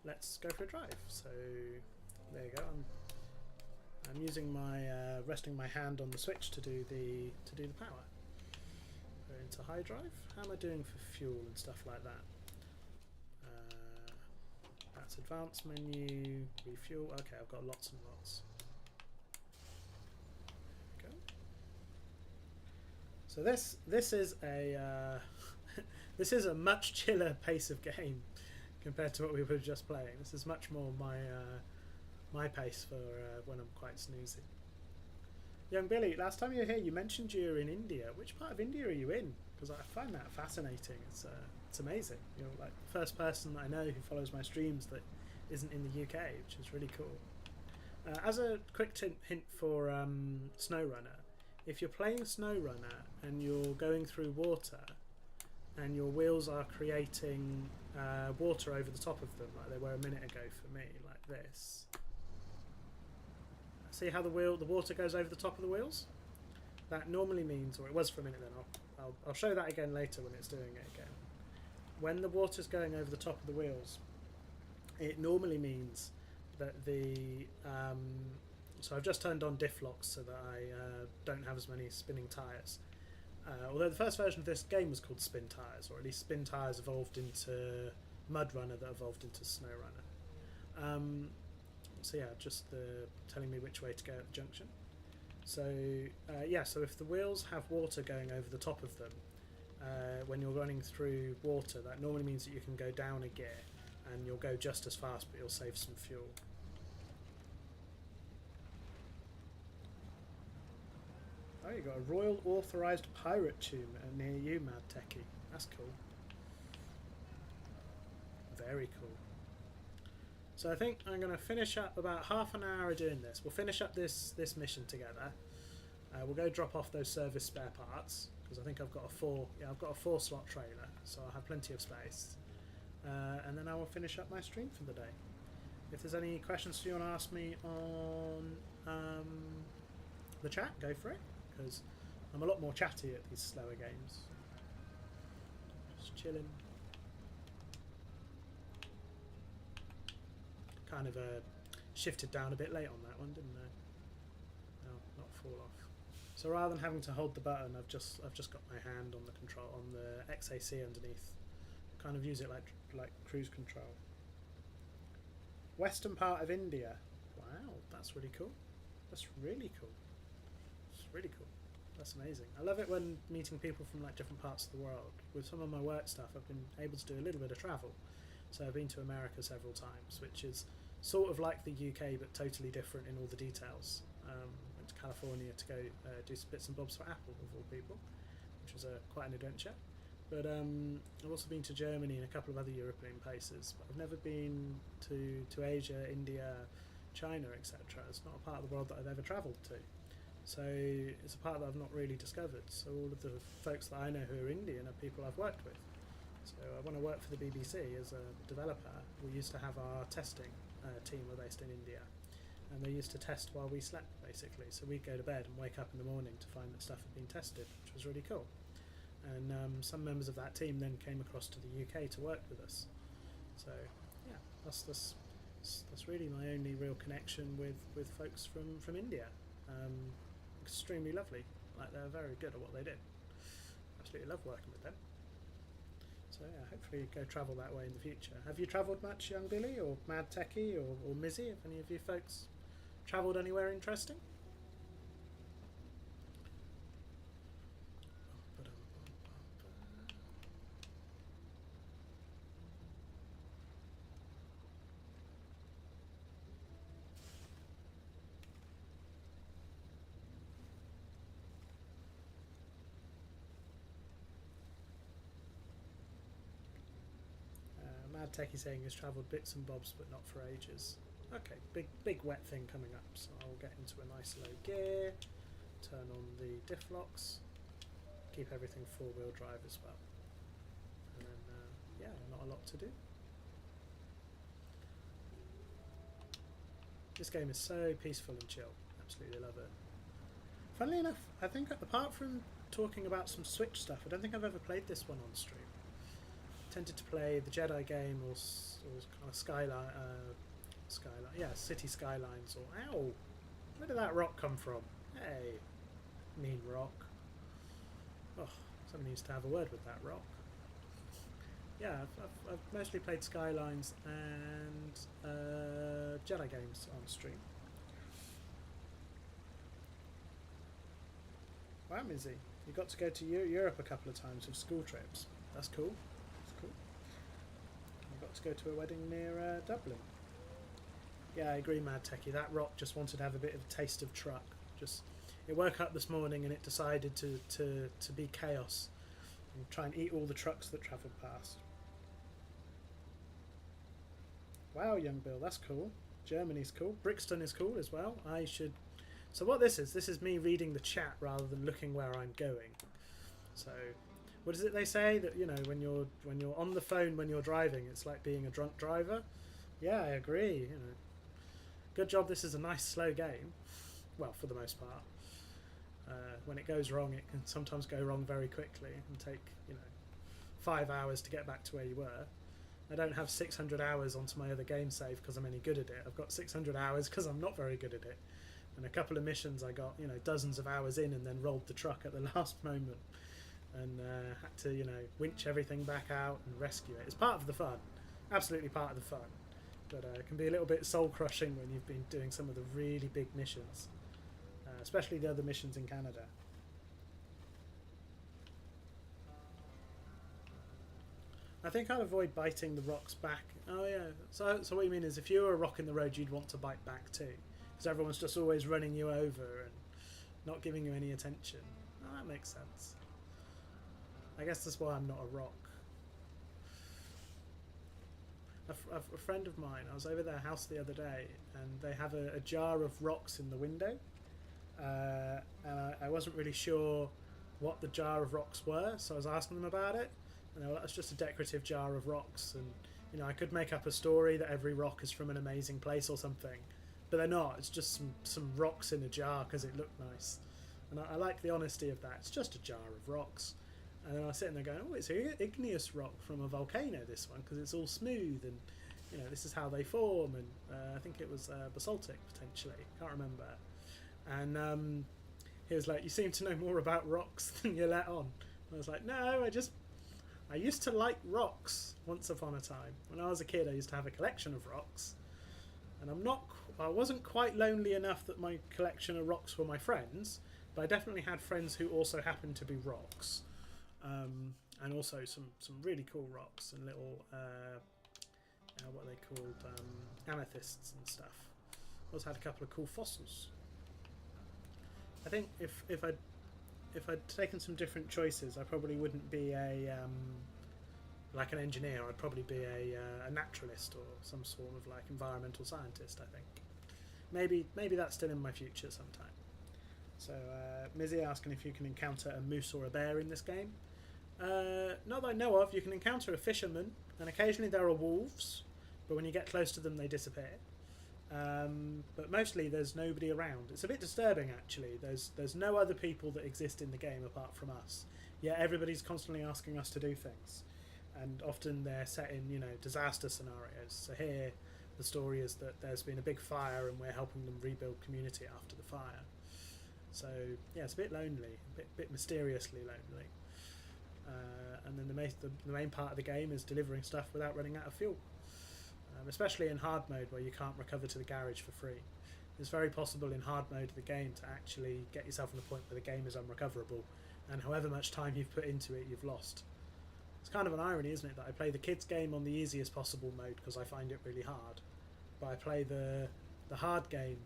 Let's go for a drive. So there you go. I'm using my resting my hand on the switch to do the power. Go into high drive. How am I doing for fuel and stuff like that? That's advanced menu, refuel. Okay, I've got lots and lots. So this is a this is a much chiller pace of game compared to what we were just playing. This is much more my pace for when I'm quite snoozy. Young Billy, last time you were here, you mentioned you were in India. Which part of India are you in? Because I find that fascinating. It's amazing. You're like the first person I know who follows my streams that isn't in the UK, which is really cool. As a quick hint for SnowRunner. If you're playing SnowRunner and you're going through water and your wheels are creating water over the top of them, like they were a minute ago for me, like this. See how the water goes over the top of the wheels? That normally means, or it was for a minute then, I'll show that again later when it's doing it again. When the water's going over the top of the wheels, it normally means that the... so I've just turned on diff locks so that I don't have as many spinning tyres. Although the first version of this game was called Spin Tyres, or at least Spin Tyres evolved into Mud Runner that evolved into Snow Runner. So yeah, just telling me which way to go at the junction. So yeah, so if the wheels have water going over the top of them, when you're running through water, that normally means that you can go down a gear and you'll go just as fast, but you'll save some fuel. Oh, you got a Royal Authorised Pirate Tune near you, Mad Techie. That's cool. Very cool. So I think I'm going to finish up about half an hour of doing this. We'll finish up this mission together. We'll go drop off those service spare parts because I think I've got a 4 slot trailer, so I'll have plenty of space. And then I will finish up my stream for the day. If there's any questions you want to ask me on the chat, go for it, because I'm a lot more chatty at these slower games. Just chilling. Kind of shifted down a bit late on that one, didn't I? No, not fall off. So rather than having to hold the button, I've just got my hand on the control, on the XAC underneath. Kind of use it like cruise control. Western part of India. Wow, that's really cool. That's really cool. It's really cool. That's amazing. I love it when meeting people from like different parts of the world. With some of my work stuff, I've been able to do a little bit of travel. So I've been to America several times, which is sort of like the UK but totally different in all the details. Went to California to go do some bits and bobs for Apple, of all people, which was quite an adventure. But I've also been to Germany and a couple of other European places, but I've never been to Asia, India, China, etc. It's not a part of the world that I've ever travelled to. So it's a part that I've not really discovered. So all of the folks that I know who are Indian are people I've worked with. So when I worked for the BBC as a developer, we used to have our testing team were based in India, and they used to test while we slept, basically. So we'd go to bed and wake up in the morning to find that stuff had been tested, which was really cool. And some members of that team then came across to the UK to work with us. So yeah, that's really my only real connection with folks from India. Extremely lovely. Like, they're very good at what they do. Absolutely love working with them. So yeah, hopefully go travel that way in the future. Have you travelled much, young Billy, or Mad Techie, or Mizzy? Have any of you folks travelled anywhere interesting? Mad Techie saying he's travelled bits and bobs but not for ages. Okay, big wet thing coming up, so I'll get into a nice low gear, turn on the diff locks, keep everything 4-wheel drive as well. And then, yeah, not a lot to do. This game is so peaceful and chill. Absolutely love it. Funnily enough, I think apart from talking about some Switch stuff, I don't think I've ever played this one on stream. Tended to play the Jedi game or kind of Skyline, yeah, City Skylines, or ow, where did that rock come from? Hey, mean rock. Oh, somebody needs to have a word with that rock. Yeah, I've mostly played Skylines and Jedi games on stream. Wow, Mizzy, you got to go to Europe a couple of times with school trips. That's cool. Cool. I got to go to a wedding near Dublin. Yeah, I agree, Mad Techie. That rock just wanted to have a bit of a taste of truck. It woke up this morning and it decided to be chaos and try and eat all the trucks that travelled past. Wow, young Bill, that's cool. Germany's cool. Brixton is cool as well. So what this is me reading the chat rather than looking where I'm going. So what is it they say, that, you know, when you're on the phone when you're driving, it's like being a drunk driver? Yeah, I agree. You know, good job this is a nice slow game. Well, for the most part. When it goes wrong, it can sometimes go wrong very quickly and take, 5 hours to get back to where you were. I don't have 600 hours onto my other game save because I'm any good at it. I've got 600 hours because I'm not very good at it. And a couple of missions I got, dozens of hours in and then rolled the truck at the last moment. And had to, winch everything back out and rescue it. It's part of the fun. Absolutely part of the fun. But it can be a little bit soul-crushing when you've been doing some of the really big missions. Especially the other missions in Canada. I think I'll avoid biting the rocks back. Oh yeah, so what you mean is if you were a rock in the road, you'd want to bite back too. Because everyone's just always running you over and not giving you any attention. Oh, that makes sense. I guess that's why I'm not a rock. A friend of mine, I was over their house the other day, and they have a jar of rocks in the window. And I wasn't really sure what the jar of rocks were, so I was asking them about it. And they were like, it's just a decorative jar of rocks. And, I could make up a story that every rock is from an amazing place or something. but they're not. It's just some rocks in a jar because it looked nice, and I like the honesty of that. It's just a jar of rocks. And then I was sitting there going, oh, it's an igneous rock from a volcano, this one, because it's all smooth, and this is how they form. And I think it was basaltic, potentially. Can't remember. And he was like, you seem to know more about rocks than you let on. And I was like, no, I used to like rocks once upon a time. When I was a kid, I used to have a collection of rocks. And I wasn't quite lonely enough that my collection of rocks were my friends, but I definitely had friends who also happened to be rocks. And also some really cool rocks and little what are they called, amethysts and stuff. Also had a couple of cool fossils. I think if I'd taken some different choices, I probably wouldn't be like an engineer. I'd probably be a naturalist or some sort of like environmental scientist. I think maybe that's still in my future sometime. So Mizzy asking if you can encounter a moose or a bear in this game. Not that I know of. You can encounter a fisherman, and occasionally there are wolves, but when you get close to them they disappear. But mostly there's nobody around. It's a bit disturbing actually. There's no other people that exist in the game apart from us, yet everybody's constantly asking us to do things, and often they're set in disaster scenarios. So here the story is that there's been a big fire and we're helping them rebuild community after the fire. So yeah, it's a bit lonely, a bit mysteriously lonely. And then the main part of the game is delivering stuff without running out of fuel, especially in hard mode where you can't recover to the garage for free. It's very possible in hard mode of the game to actually get yourself on a point where the game is unrecoverable, and however much time you've put into it, you've lost. It's kind of an irony, isn't it, that I play the kids game on the easiest possible mode because I find it really hard, but I play the hard game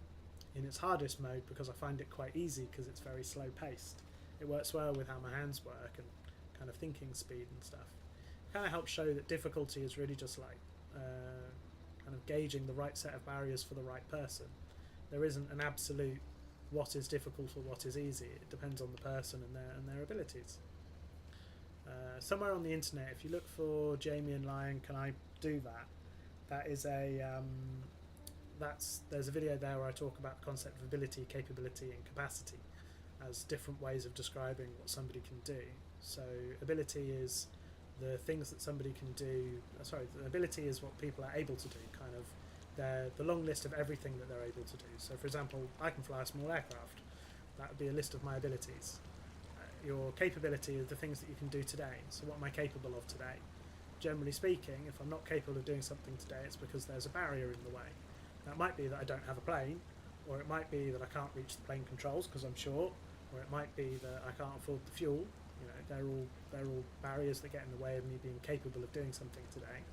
in its hardest mode because I find it quite easy because it's very slow paced. It works well with how my hands work and kind of thinking speed and stuff. It kind of helps show that difficulty is really just like kind of gauging the right set of barriers for the right person. There isn't an absolute what is difficult or what is easy. It depends on the person and their abilities. Somewhere on the internet, if you look for Jamie and Lion, can I do that? That is there's a video there where I talk about the concept of ability, capability, and capacity as different ways of describing what somebody can do. So ability is the things that somebody can do. The ability is what people are able to do. Kind of the long list of everything that they're able to do. So, for example, I can fly a small aircraft. That would be a list of my abilities. Your capability is the things that you can do today. So, what am I capable of today? Generally speaking, if I'm not capable of doing something today, it's because there's a barrier in the way. That might be that I don't have a plane, or it might be that I can't reach the plane controls because I'm short, or it might be that I can't afford the fuel. They're all barriers that get in the way of me being capable of doing something today.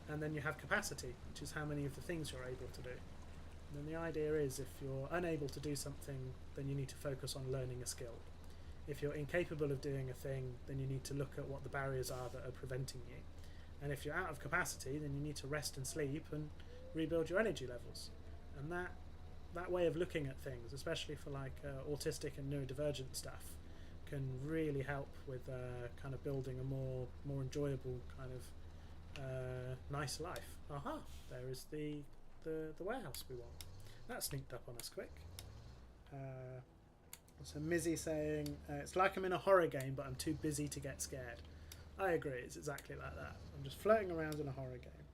And then you have capacity, which is how many of the things you're able to do. And then the idea is if you're unable to do something, then you need to focus on learning a skill. If you're incapable of doing a thing, then you need to look at what the barriers are that are preventing you. And if you're out of capacity, then you need to rest and sleep and rebuild your energy levels. And that way of looking at things, especially for like autistic and neurodivergent stuff, can really help with kind of building a more enjoyable kind of nice life. Aha! There is the warehouse we want. That sneaked up on us quick. So Mizzy saying it's like I'm in a horror game, but I'm too busy to get scared. I agree. It's exactly like that. I'm just floating around in a horror game.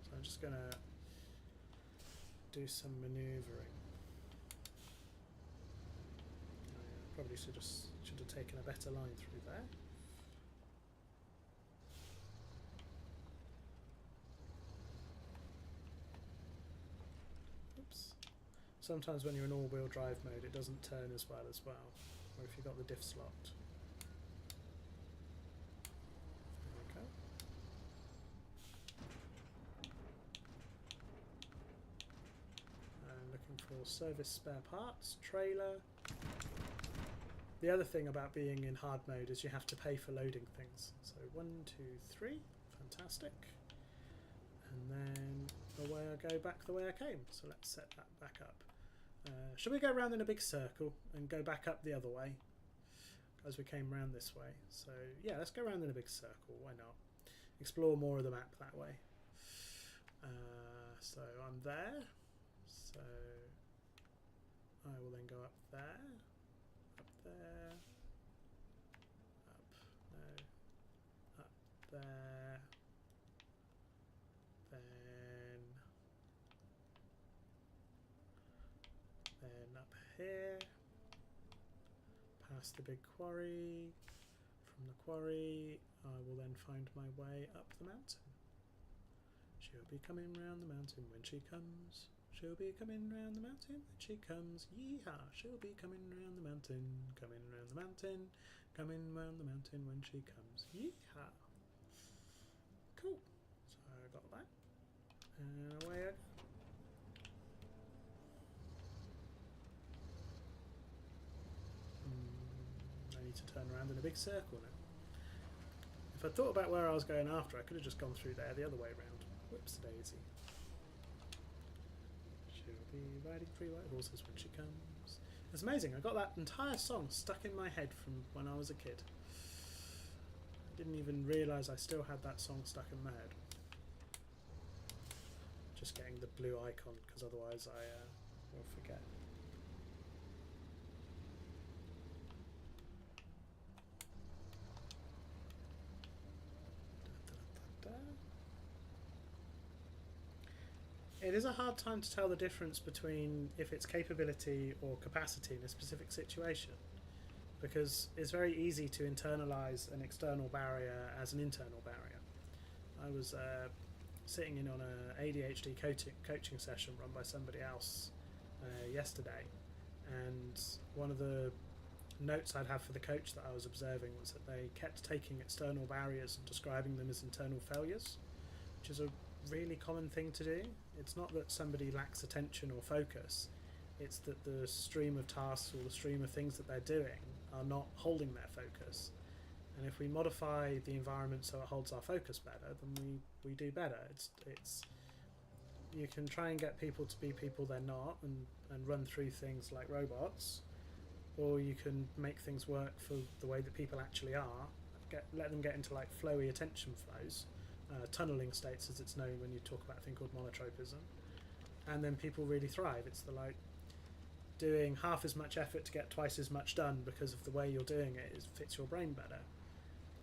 So I'm just gonna do some manoeuvring. Probably should have taken a better line through there. Oops. Sometimes when you're in all-wheel drive mode, it doesn't turn as well, or if you've got the diff slot. There we go. And looking for service spare parts, trailer. The other thing about being in hard mode is you have to pay for loading things. So 1, 2, 3, fantastic. And then away I go back the way I came. So let's set that back up. Should we go around in a big circle and go back up the other way? As we came around this way. So yeah, let's go around in a big circle, why not? explore more of the map that way. So I'm there. So I will then go up there, up there, up there, then up here, past the big quarry. From the quarry, I will then find my way up the mountain. She'll be coming round the mountain when she comes. She'll be coming round the mountain when she comes. Yeehaw! She'll be coming round the mountain, coming round the mountain, coming round the mountain when she comes. Yeehaw! Cool. So I got that. And away I go. I need to turn around in a big circle now. If I thought about where I was going after, I could have just gone through there the other way around. Whoops daisy. She'll be riding 3 white horses when she comes. It's amazing, I got that entire song stuck in my head from when I was a kid. I didn't even realise I still had that song stuck in my head. Just getting the blue icon, because otherwise I will forget. It is a hard time to tell the difference between if it's capability or capacity in a specific situation, because it's very easy to internalize an external barrier as an internal barrier. I was sitting in on an ADHD coaching session run by somebody else yesterday, and one of the notes I'd have for the coach that I was observing was that they kept taking external barriers and describing them as internal failures, which is a really common thing to do. It's not that somebody lacks attention or focus, it's that the stream of tasks or the stream of things that they're doing are not holding their focus. And if we modify the environment so it holds our focus better, then we do better. It's you can try and get people to be people they're not and run through things like robots, or you can make things work for the way that people actually are, let them get into like flowy attention flows, tunneling states as it's known when you talk about a thing called monotropism, and then people really thrive. It's the like doing half as much effort to get twice as much done because of the way you're doing it, it fits your brain better.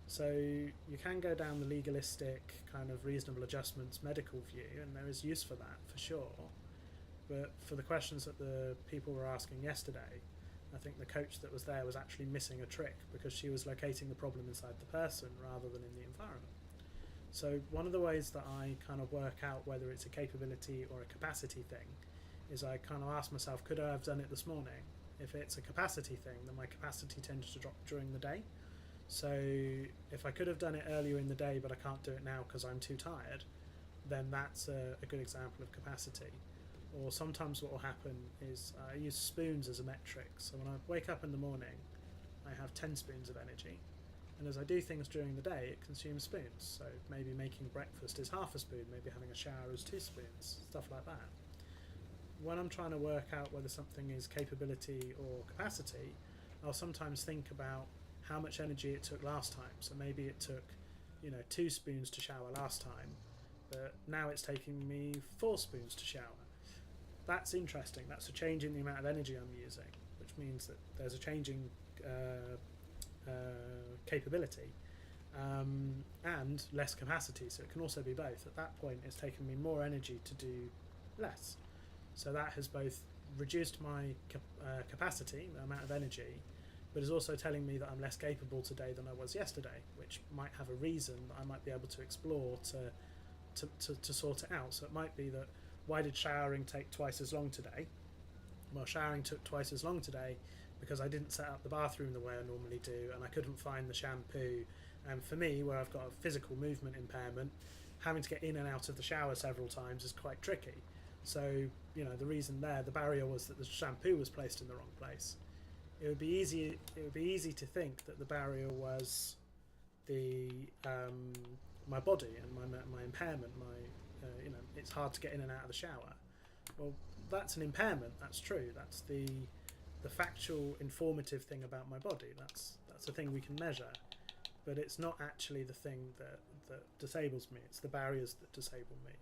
So you can go down the legalistic kind of reasonable adjustments medical view, and there is use for that for sure, but for the questions that the people were asking yesterday, I think the coach that was there was actually missing a trick, because she was locating the problem inside the person rather than in the environment. So one of the ways that I kind of work out whether it's a capability or a capacity thing is I kind of ask myself, could I have done it this morning? If it's a capacity thing, then my capacity tends to drop during the day. So if I could have done it earlier in the day but I can't do it now because I'm too tired, then that's a good example of capacity. Or sometimes what will happen is I use spoons as a metric. So when I wake up in the morning, I have 10 spoons of energy. And as I do things during the day, it consumes spoons. So maybe making breakfast is half a spoon, maybe having a shower is 2 spoons, stuff like that. When I'm trying to work out whether something is capability or capacity, I'll sometimes think about how much energy it took last time. So maybe it took, 2 spoons to shower last time, but now it's taking me 4 spoons to shower. That's interesting. That's a change in the amount of energy I'm using, which means that there's a changing capability and less capacity. So it can also be both. At that point, it's taken me more energy to do less. So that has both reduced my capacity, the amount of energy, but is also telling me that I'm less capable today than I was yesterday, which might have a reason that I might be able to explore to sort it out. So it might be that, why did showering take twice as long today? Well, showering took twice as long today because I didn't set up the bathroom the way I normally do, and I couldn't find the shampoo. And for me, where I've got a physical movement impairment, having to get in and out of the shower several times is quite tricky. So, the reason there, the barrier was that the shampoo was placed in the wrong place. It would be easy to think that the barrier was the my body and my impairment. It's hard to get in and out of the shower. Well, that's an impairment. That's true. That's the factual, informative thing about my body. That's a thing we can measure. but it's not actually the thing that disables me. It's the barriers that disable me.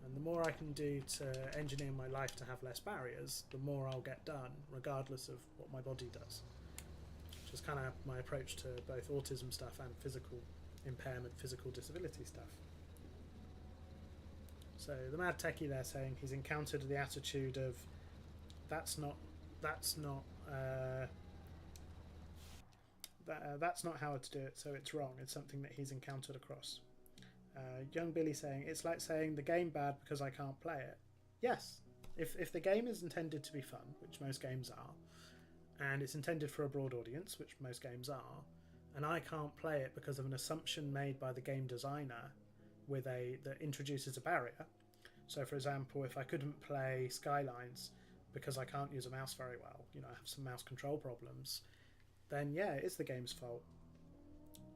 And the more I can do to engineer my life to have less barriers, the more I'll get done, regardless of what my body does. Which is kind of my approach to both autism stuff and physical impairment, physical disability stuff. So the mad techie there saying he's encountered the attitude of that's not how to do it, so it's wrong. It's something that he's encountered across. Young Billy saying it's like saying the game bad because I can't play it. Yes, if the game is intended to be fun, which most games are, and it's intended for a broad audience, which most games are, and I can't play it because of an assumption made by the game designer that introduces a barrier. So for example, if I couldn't play Skylines because I can't use a mouse very well, I have some mouse control problems, then yeah, it's the game's fault.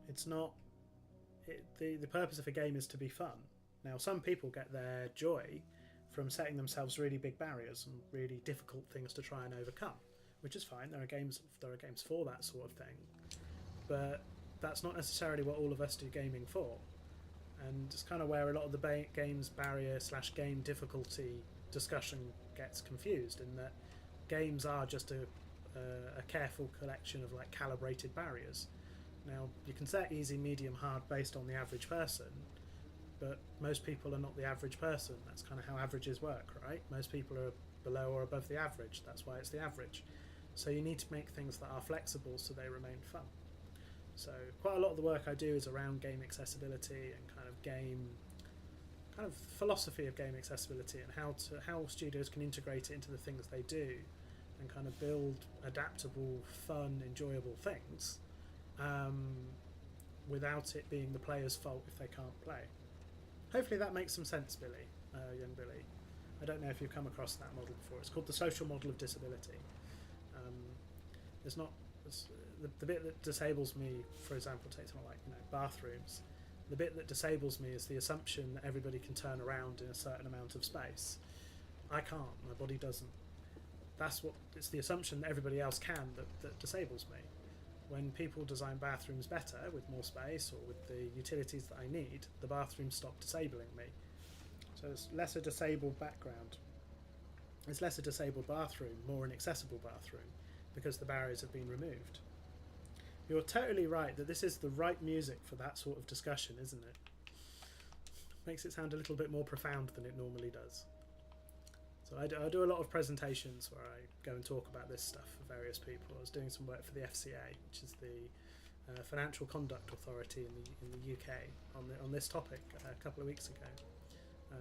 It's not. The purpose of a game is to be fun. Now, some people get their joy from setting themselves really big barriers and really difficult things to try and overcome, which is fine. There are games for that sort of thing, but that's not necessarily what all of us do gaming for. And it's kind of where a lot of the games barrier / game difficulty discussion gets confused, in that games are just a careful collection of like calibrated barriers. Now, you can set easy, medium, hard based on the average person, but most people are not the average person. That's kind of how averages work, right? Most people are below or above the average. That's why it's the average. So you need to make things that are flexible so they remain fun. So quite a lot of the work I do is around game accessibility and kind of philosophy of game accessibility, and how studios can integrate it into the things they do and kind of build adaptable, fun, enjoyable things. Without it being the player's fault if they can't play. Hopefully that makes some sense, Billy, young Billy. I don't know if you've come across that model before. It's called the social model of disability. The bit that disables me, for example, take something like bathrooms. The bit that disables me is the assumption that everybody can turn around in a certain amount of space. I can't. My body doesn't. It's the assumption that everybody else can that disables me. When people design bathrooms better, with more space or with the utilities that I need, the bathrooms stop disabling me. So it's less a disabled background. It's less a disabled bathroom, more an accessible bathroom, because the barriers have been removed. You're totally right that this is the right music for that sort of discussion, isn't it? Makes it sound a little bit more profound than it normally does. So I do a lot of presentations where I go and talk about this stuff for various people. I was doing some work for the FCA, which is the Financial Conduct Authority in the UK, on this topic a couple of weeks ago.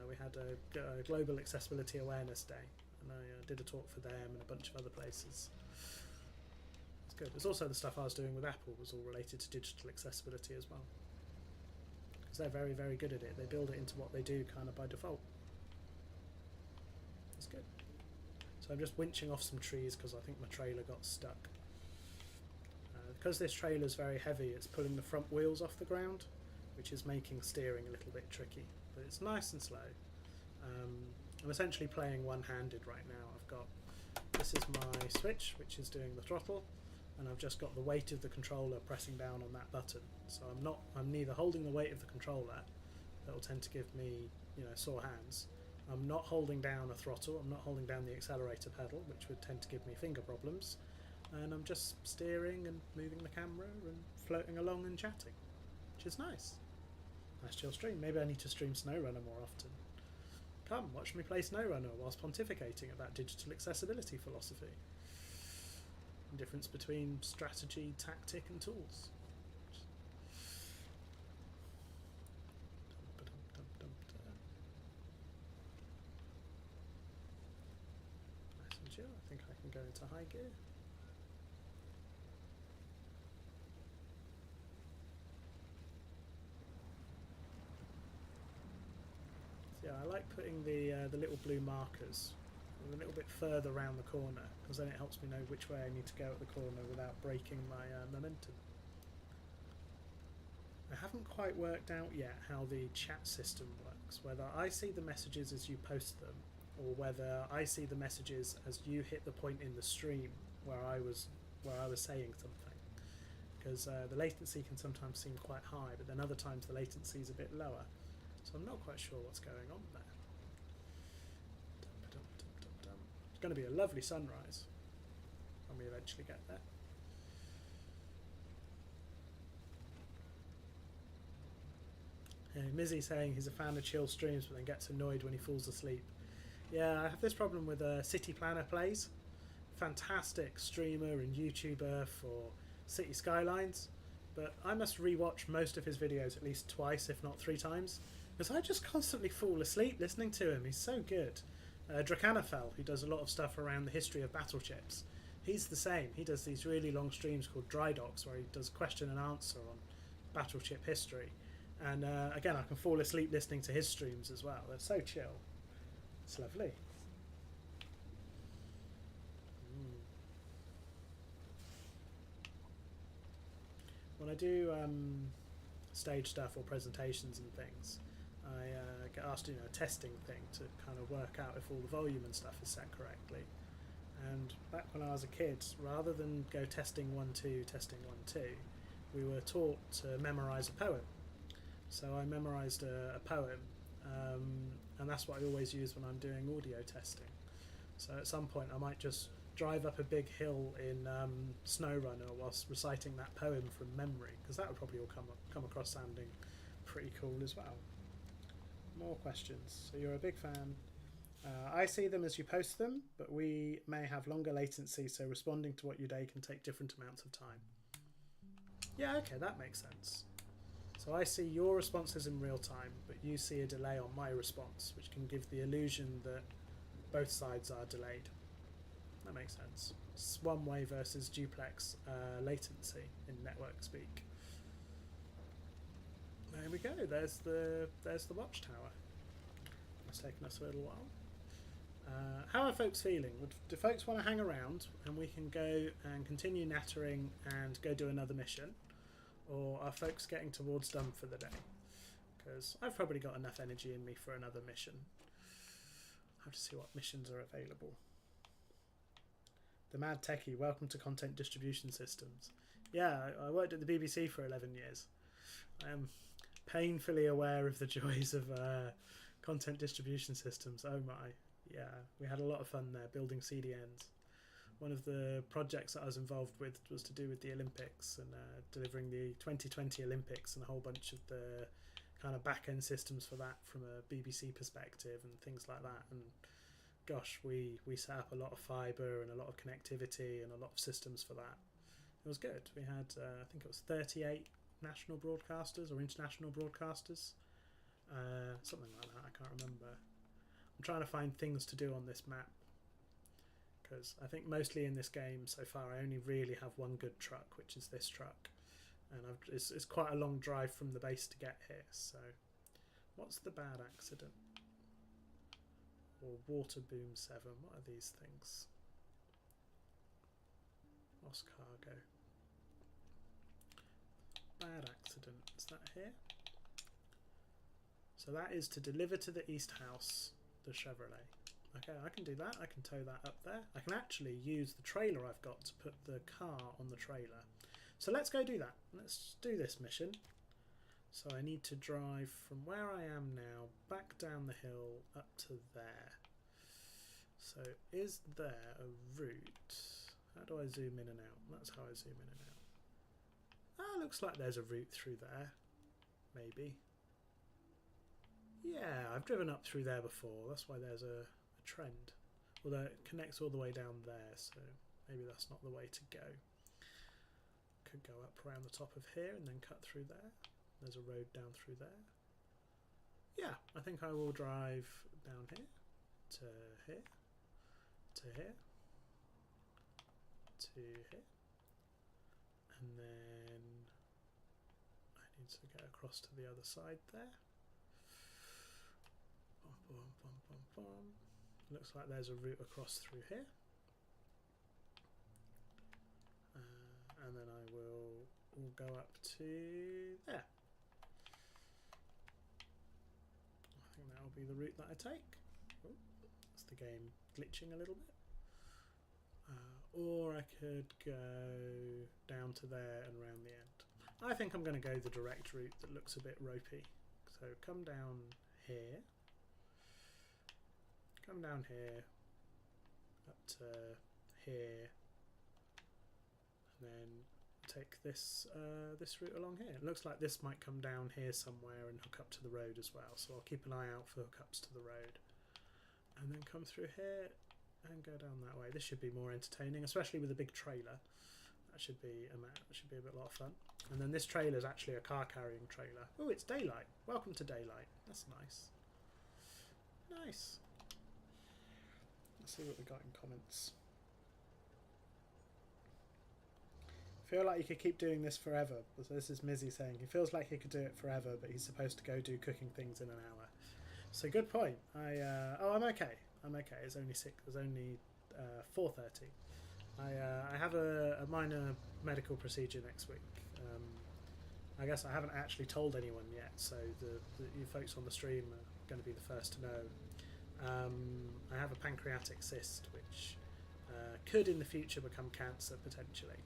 We had a Global Accessibility Awareness Day, and I did a talk for them and a bunch of other places. It's good. There's also the stuff I was doing with Apple was all related to digital accessibility as well, because they're very, very good at it. They build it into what they do kind of by default. That's good. So I'm just winching off some trees because I think my trailer got stuck. Because this trailer is very heavy, it's pulling the front wheels off the ground, which is making steering a little bit tricky. But it's nice and slow. I'm essentially playing one-handed right now. This is my switch, which is doing the throttle, and I've just got the weight of the controller pressing down on that button. So I'm neither holding the weight of the controller, that will tend to give me sore hands. I'm not holding down a throttle, I'm not holding down the accelerator pedal, which would tend to give me finger problems, and I'm just steering and moving the camera and floating along and chatting, which is nice. Nice chill stream. Maybe I need to stream SnowRunner more often. Come, watch me play SnowRunner whilst pontificating about digital accessibility philosophy. The difference between strategy, tactic and tools. I think I can go into high gear. So yeah, I like putting the little blue markers a little bit further around the corner, because then it helps me know which way I need to go at the corner without breaking my momentum. I haven't quite worked out yet how the chat system works, whether I see the messages as you post them, or whether I see the messages as you hit the point in the stream where I was saying something. because the latency can sometimes seem quite high, but then other times the latency is a bit lower. So I'm not quite sure what's going on there. It's going to be a lovely sunrise when we eventually get there. Mizzy saying he's a fan of chill streams but then gets annoyed when he falls asleep. Yeah, I have this problem with City Planner Plays. Fantastic streamer and YouTuber for City Skylines, but I must rewatch most of his videos at least twice, if not 3 times, because I just constantly fall asleep listening to him. He's so good. Dracanafel, who does a lot of stuff around the history of battleships, he's the same. He does these really long streams called Dry Docks where he does question and answer on battleship history. And again, I can fall asleep listening to his streams as well. They're so chill. It's lovely. When I do stage stuff or presentations and things, I get asked to do a testing thing to kind of work out if all the volume and stuff is set correctly. And back when I was a kid, rather than go testing 1 2, testing 1 2, we were taught to memorise a poem. So I memorised a poem, and that's what I always use when I'm doing audio testing. So at some point I might just drive up a big hill in SnowRunner whilst reciting that poem from memory, because that would probably all come across sounding pretty cool as well. More questions. So you're a big fan. I see them as you post them, but we may have longer latency, so responding to what you day can take different amounts of time. Yeah, okay, that makes sense. So I see your responses in real time, but you see a delay on my response, which can give the illusion that both sides are delayed. That makes sense. Swan wave versus duplex latency in network speak. There we go. There's the watchtower. It's taken us a little while. How are folks feeling? Do folks want to hang around and we can go and continue nattering and go do another mission? Or are folks getting towards done for the day? Because I've probably got enough energy in me for another mission. I have to see what missions are available. The Mad Techie, welcome to Content Distribution Systems. Yeah, I worked at the BBC for 11 years. I am painfully aware of the joys of content distribution systems. Oh my. Yeah, we had a lot of fun there building CDNs. One of the projects that I was involved with was to do with the Olympics and delivering the 2020 Olympics and a whole bunch of the kind of back-end systems for that from a BBC perspective and things like that. And gosh, we set up a lot of fibre and a lot of connectivity and a lot of systems for that. It was good. We had, I think it was 38 national broadcasters or international broadcasters. Something like that, I can't remember. I'm trying to find things to do on this map, because I think mostly in this game so far I only really have one good truck, which is this truck, and it's quite a long drive from the base to get here. So what's the bad accident? Or water boom 7, what are these things? Lost cargo. Bad accident, is that here? So that is to deliver to the East House the Chevrolet. Okay, I can do that. I can tow that up there. I can actually use the trailer I've got to put the car on the trailer. So let's go do that. Let's do this mission. So I need to drive from where I am now back down the hill up to there. So is there a route? How do I zoom in and out? That's how I zoom in and out. Ah, looks like there's a route through there. Maybe. Yeah, I've driven up through there before. That's why there's a trend. Although it connects all the way down there, so maybe that's not the way to go. Could go up around the top of here and then cut through there. There's a road down through there. Yeah, I think I will drive down here to here to here to here, and then I need to go across to the other side there. Bum, bum, bum, bum, bum. Looks like there's a route across through here, and then I will go up to there. I think that will be the route that I take. Oh, that's the game glitching a little bit. or I could go down to there and around the end. I think I'm going to go the direct route that looks a bit ropey. So come down here, up to here, and then take this this route along here. It looks like this might come down here somewhere and hook up to the road as well, so I'll keep an eye out for hookups to the road, and then come through here and go down that way. This should be more entertaining, especially with a big trailer. That should be a lot of fun. And then this trailer is actually a car carrying trailer. Oh, it's daylight. Welcome to daylight. That's nice. Nice. Let's see what we got in comments. Feel like you could keep doing this forever. So this is Mizzy saying he feels like he could do it forever, but he's supposed to go do cooking things in an hour. So good point. I'm okay. I'm okay. It's only 4:30. I have a minor medical procedure next week. I guess I haven't actually told anyone yet, so you folks on the stream are going to be the first to know. I have a pancreatic cyst, which could in the future become cancer potentially,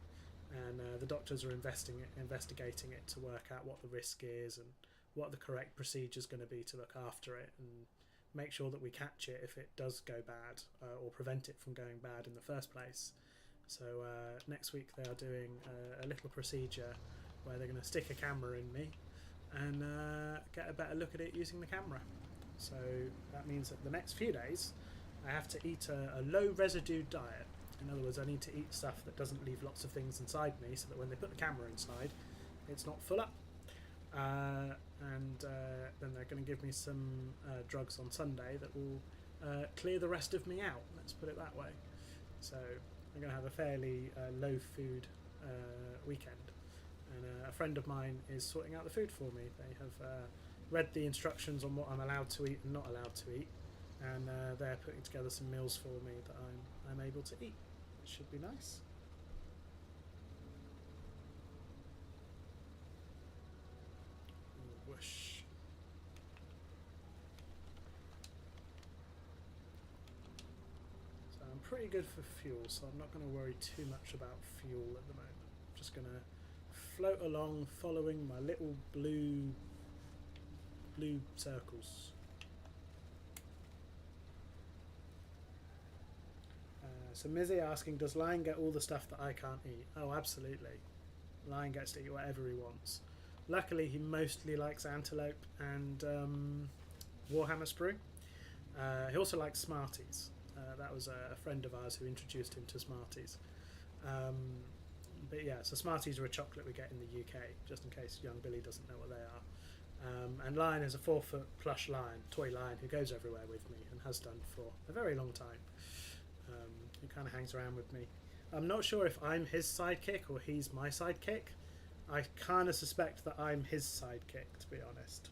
and the doctors are investigating it to work out what the risk is and what the correct procedure is going to be to look after it and make sure that we catch it if it does go bad, or prevent it from going bad in the first place. So next week they are doing a little procedure where they're going to stick a camera in me and get a better look at it using the camera. So that means that the next few days I have to eat a low residue diet. In other words, I need to eat stuff that doesn't leave lots of things inside me, so that when they put the camera inside, it's not full up. And then they're going to give me some drugs on Sunday that will clear the rest of me out, let's put it that way. So I'm going to have a fairly low food weekend, and a friend of mine is sorting out the food for me. They have read the instructions on what I'm allowed to eat and not allowed to eat, and they're putting together some meals for me that I'm able to eat. It should be nice. Whoosh. So I'm pretty good for fuel, so I'm not going to worry too much about fuel at the moment. I'm just going to float along following my little blue circles. So Mizzy asking, does Lion get all the stuff that I can't eat? Oh, absolutely. Lion gets to eat whatever he wants. Luckily, he mostly likes antelope and Warhammer sprue. He also likes Smarties. That was a friend of ours who introduced him to Smarties. But yeah, so Smarties are a chocolate we get in the UK, just in case young Billy doesn't know what they are. And Lion is a 4-foot plush lion, toy lion, who goes everywhere with me and has done for a very long time. He kind of hangs around with me. I'm not sure if I'm his sidekick or he's my sidekick. I kind of suspect that I'm his sidekick, to be honest.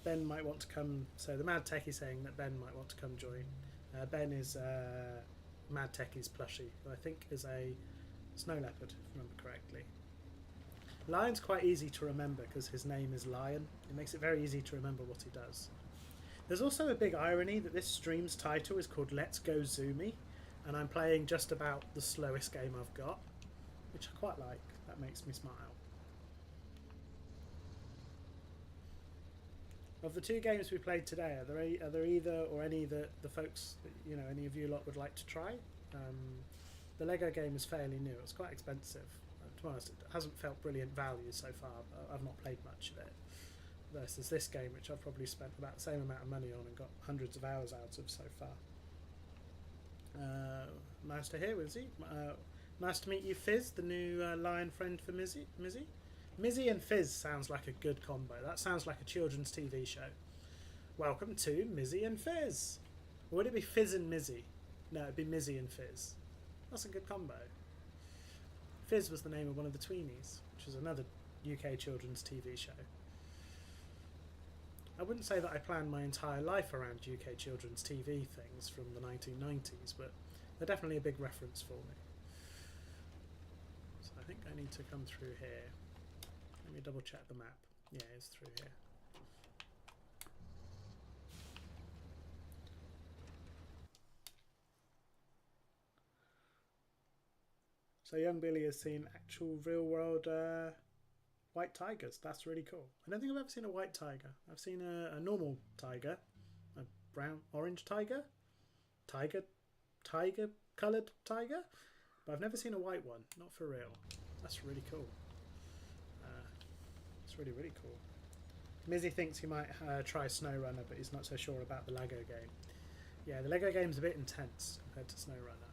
Ben might want to come. So the Mad Techie saying that Ben might want to come join. Ben is Mad Techie's plushie, who I think is a snow leopard, if I remember correctly. Lion's quite easy to remember because his name is Lion. It makes it very easy to remember what he does. There's also a big irony that this stream's title is called Let's Go Zoomy, and I'm playing just about the slowest game I've got, which I quite like. That makes me smile. Of the two games we played today, are there either or any that the folks, any of you lot would like to try? The Lego game is fairly new. It's quite expensive. To be honest, it hasn't felt brilliant value so far, but I've not played much of it. Versus this game, which I've probably spent about the same amount of money on and got hundreds of hours out of so far. Nice to hear, Wizzy. Nice to meet you, Fizz, the new lion friend for Mizzy. Mizzy and Fizz sounds like a good combo. That sounds like a children's TV show. Welcome to Mizzy and Fizz. Or would it be Fizz and Mizzy? No, it'd be Mizzy and Fizz. That's a good combo. Fizz was the name of one of the Tweenies, which is another UK children's TV show. I wouldn't say that I planned my entire life around UK children's TV things from the 1990s, but they're definitely a big reference for me. So I think I need to come through here. Let me double check the map. Yeah, it's through here. So young Billy has seen actual real world white tigers. That's really cool. I don't think I've ever seen a white tiger. I've seen a normal tiger, a brown, orange tiger, tiger coloured tiger, but I've never seen a white one. Not for real. That's really cool. It's really, really cool. Mizzy thinks he might try SnowRunner, but he's not so sure about the Lego game. Yeah, the Lego game's a bit intense compared to SnowRunner.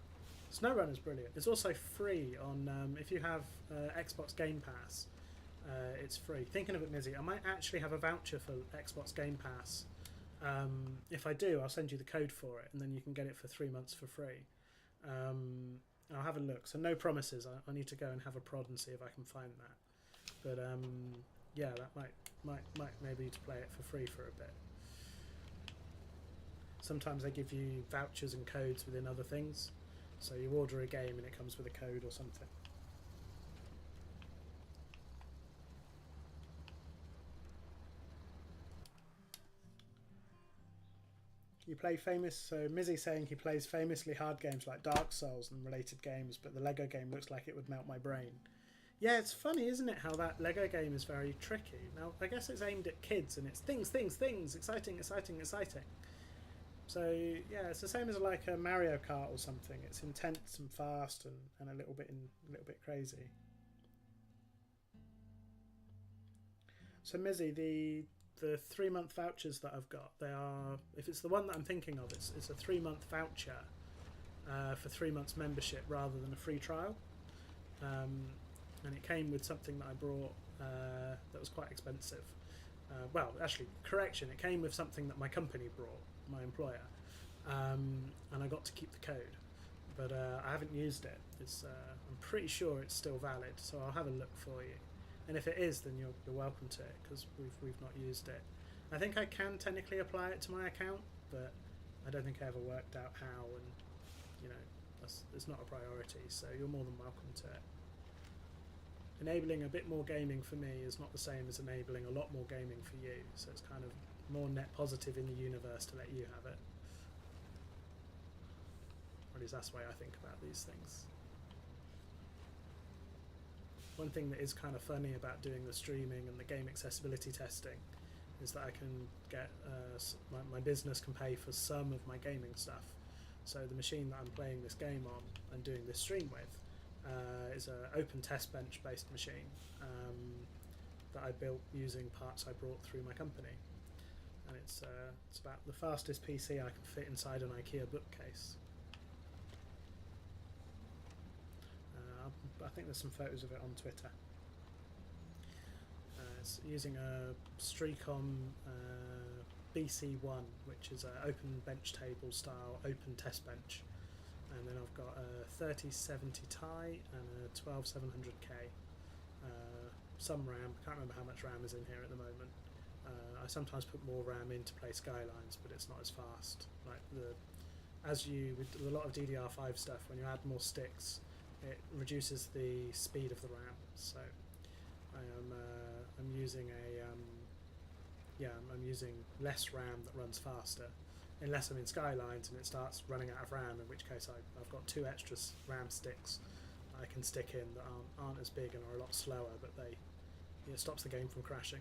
SnowRunner's brilliant. It's also free on, if you have Xbox Game Pass, it's free. Thinking of it, Mizzy, I might actually have a voucher for Xbox Game Pass. If I do, I'll send you the code for it, and then you can get it for 3 months for free. I'll have a look. So no promises. I need to go and have a prod and see if I can find that. But yeah, that might maybe to play it for free for a bit. Sometimes they give you vouchers and codes within other things. So you order a game and it comes with a code or something. You play famous, so Mizzy saying he plays famously hard games like Dark Souls and related games, but the Lego game looks like it would melt my brain. Yeah, it's funny, isn't it, how that Lego game is very tricky. Now, I guess it's aimed at kids and it's things, exciting. So, yeah, it's the same as like a Mario Kart or something. It's intense and fast and a little bit crazy. So, Mizzy, the 3 month vouchers that I've got, they are, if it's the one that I'm thinking of, it's a 3 month voucher for 3 months membership rather than a free trial. And it came with something that I brought that was quite expensive. Well, actually, correction, it came with something that my company brought, my employer, and I got to keep the code, but I haven't used it. I'm pretty sure it's still valid, so I'll have a look for you. And if it is, then you're welcome to it, because we've not used it. I think I can technically apply it to my account, but I don't think I ever worked out how, and you know, it's not a priority, so you're more than welcome to it. Enabling a bit more gaming for me is not the same as enabling a lot more gaming for you, so it's kind of more net positive in the universe to let you have it. Or at least that's the way I think about these things. One thing that is kind of funny about doing the streaming and the game accessibility testing is that I can get my business can pay for some of my gaming stuff. So the machine that I'm playing this game on and doing this stream with is an open test bench based machine that I built using parts I brought through my company, and it's about the fastest PC I can fit inside an IKEA bookcase. I think there's some photos of it on Twitter. It's using a Streacom BC1, which is an open bench table style open test bench. And then I've got a 3070 Ti and a 12700K. Some RAM. I can't remember how much RAM is in here at the moment. I sometimes put more RAM in to play Skylines, but it's not as fast. Like with a lot of DDR5 stuff, when you add more sticks, it reduces the speed of the RAM. So I'm using I'm using less RAM that runs faster. Unless I'm in Skylines and it starts running out of RAM, in which case I've got 2 extra RAM sticks I can stick in that aren't as big and are a lot slower, but it stops the game from crashing.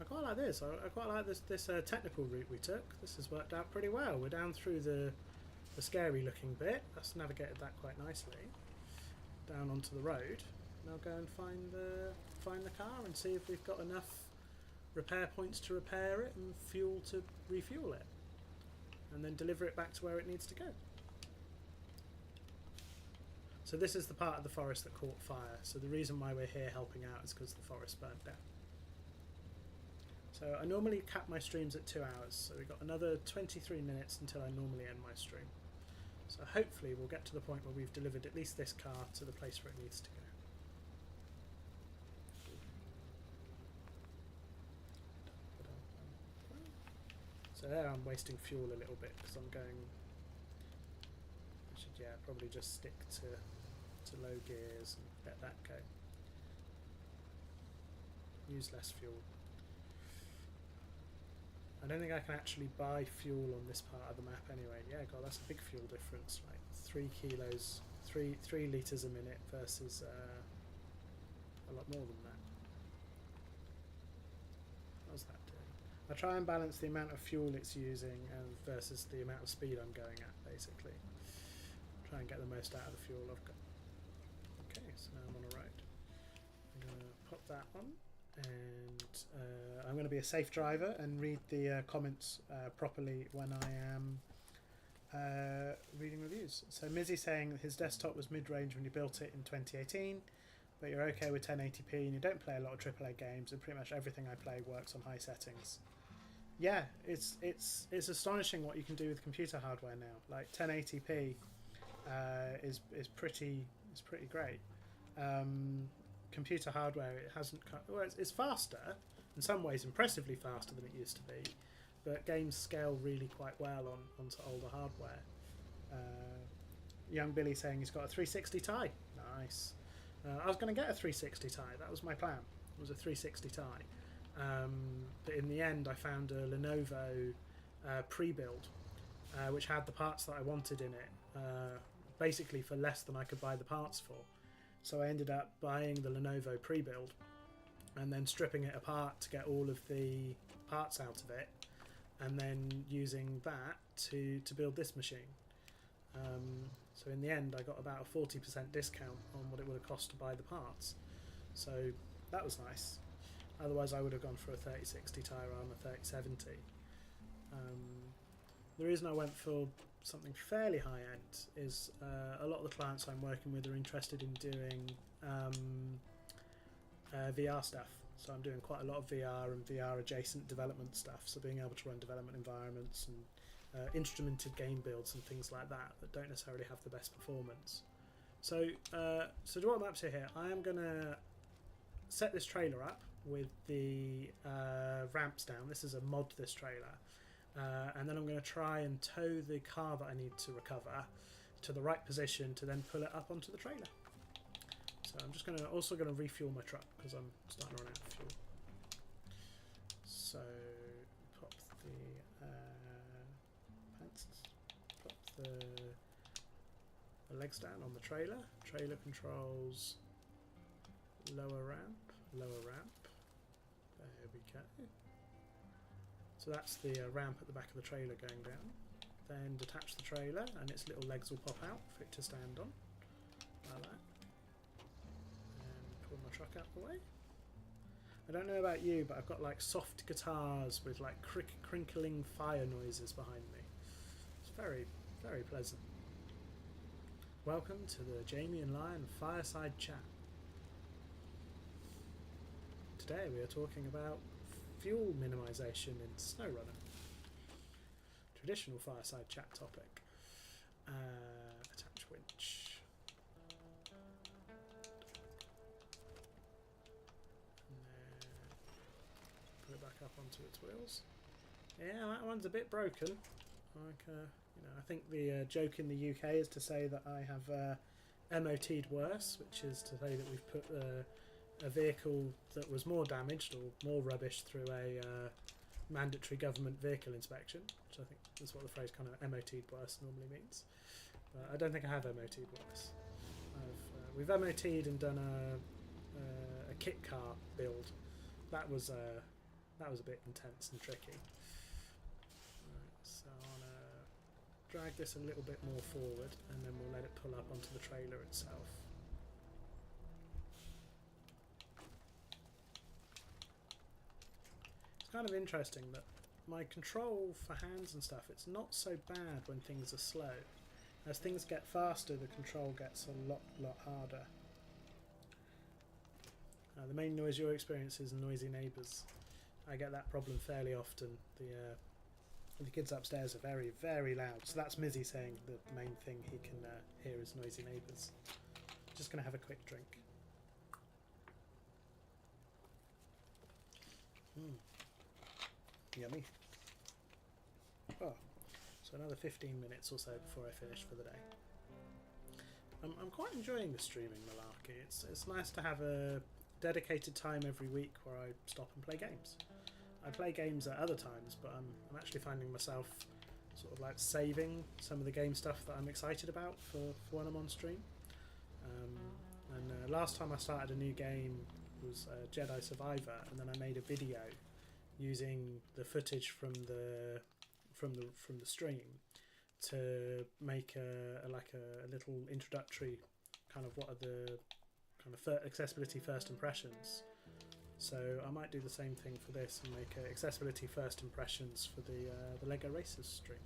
I quite like this. I quite like this technical route we took. This has worked out pretty well. We're down through the scary looking bit. That's navigated that quite nicely. Down onto the road. Now go and find the car and see if we've got enough repair points to repair it and fuel to refuel it, and then deliver it back to where it needs to go. So this is the part of the forest that caught fire. So the reason why we're here helping out is because the forest burned down. So I normally cap my streams at 2 hours, so we've got another 23 minutes until I normally end my stream. So hopefully we'll get to the point where we've delivered at least this car to the place where it needs to go. So there I'm wasting fuel a little bit because I'm going, I should probably just stick to low gears and let that go. Use less fuel. I don't think I can actually buy fuel on this part of the map anyway. Yeah, God, that's a big fuel difference. Like 3 kilos, 3 litres a minute versus a lot more than that. How's that doing? I try and balance the amount of fuel it's using versus the amount of speed I'm going at, basically. Try and get the most out of the fuel I've got. Okay, so now I'm on a road. I'm going to pop that on, and I'm going to be a safe driver and read the comments properly when I am reading reviews. So Mizzy saying that his desktop was mid-range when you built it in 2018, but you're okay with 1080p and you don't play a lot of AAA games, and pretty much everything I play works on high settings. Yeah, it's astonishing what you can do with computer hardware now. Like 1080p is pretty great. Computer hardware, it hasn't. Well, it's faster in some ways, impressively faster than it used to be, but games scale really quite well onto older hardware. Young Billy saying he's got a 360 Ti. Nice. I was going to get a 360 Ti. That was my plan. It was a 360 Ti. But in the end, I found a Lenovo pre-build, which had the parts that I wanted in it, basically for less than I could buy the parts for. So I ended up buying the Lenovo pre-build and then stripping it apart to get all of the parts out of it, and then using that to build this machine. So in the end, I got about a 40% discount on what it would have cost to buy the parts. So that was nice. Otherwise, I would have gone for a 3060 Ti rather than a 3070. The reason I went for something fairly high-end is a lot of the clients I'm working with are interested in doing VR stuff. So I'm doing quite a lot of VR and VR-adjacent development stuff, so being able to run development environments and instrumented game builds and things like that don't necessarily have the best performance. So to do what I'm up to here, I am going to set this trailer up with the ramps down. This is a mod, this trailer. And then I'm going to try and tow the car that I need to recover to the right position to then pull it up onto the trailer. So I'm just also going to refuel my truck because I'm starting to run out of fuel. So pop the pants, pop the legs down on the trailer. Trailer controls lower ramp. There we go. So that's the ramp at the back of the trailer going down. Then detach the trailer and its little legs will pop out for it to stand on. Like that. And pull my truck out the way. I don't know about you, but I've got like soft guitars with like crinkling fire noises behind me. It's very, very pleasant. Welcome to the Jamie and Lion Fireside Chat. Today we are talking about fuel minimisation in SnowRunner. Traditional fireside chat topic. Attach winch. And then put it back up onto its wheels. Yeah, that one's a bit broken. Like, I think the joke in the UK is to say that I have MOT'd worse, which is to say that we've put a vehicle that was more damaged or more rubbish through a mandatory government vehicle inspection, which I think is what the phrase kind of MOT'd worse normally means. But I don't think I have MOT'd worse. We've MOT'd and done a kit car build. That was a bit intense and tricky. Right, so I'm gonna drag this a little bit more forward, and then we'll let it pull up onto the trailer itself. Kind of interesting that my control for hands and stuff, it's not so bad when things are slow. As things get faster, the control gets a lot harder. The main noise you'll experience is noisy neighbours. I get that problem fairly often. The kids upstairs are very, very loud. So that's Mizzy saying that the main thing he can hear is noisy neighbours. Just going to have a quick drink. Yummy. Oh, so another 15 minutes or so before I finish for the day. I'm quite enjoying the streaming malarkey. It's nice to have a dedicated time every week where I stop and play games. I play games at other times, but I'm actually finding myself sort of like saving some of the game stuff that I'm excited about for when I'm on stream. Last time I started a new game was Jedi Survivor, and then I made a video using the footage from the stream to make a little introductory kind of what are the kind of accessibility first impressions. So I might do the same thing for this and make accessibility first impressions for the Lego Racers stream,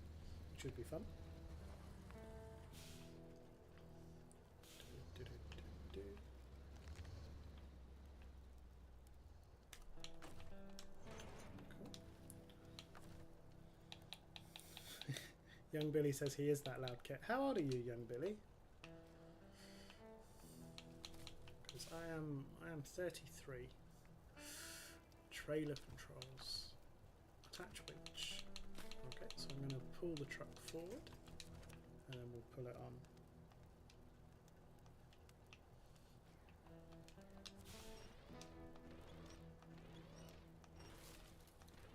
which would be fun. Young Billy says he is that loud kid. How old are you, young Billy? Because I am 33. Trailer controls. Attach winch. Okay, so I'm going to pull the truck forward and then we'll pull it on.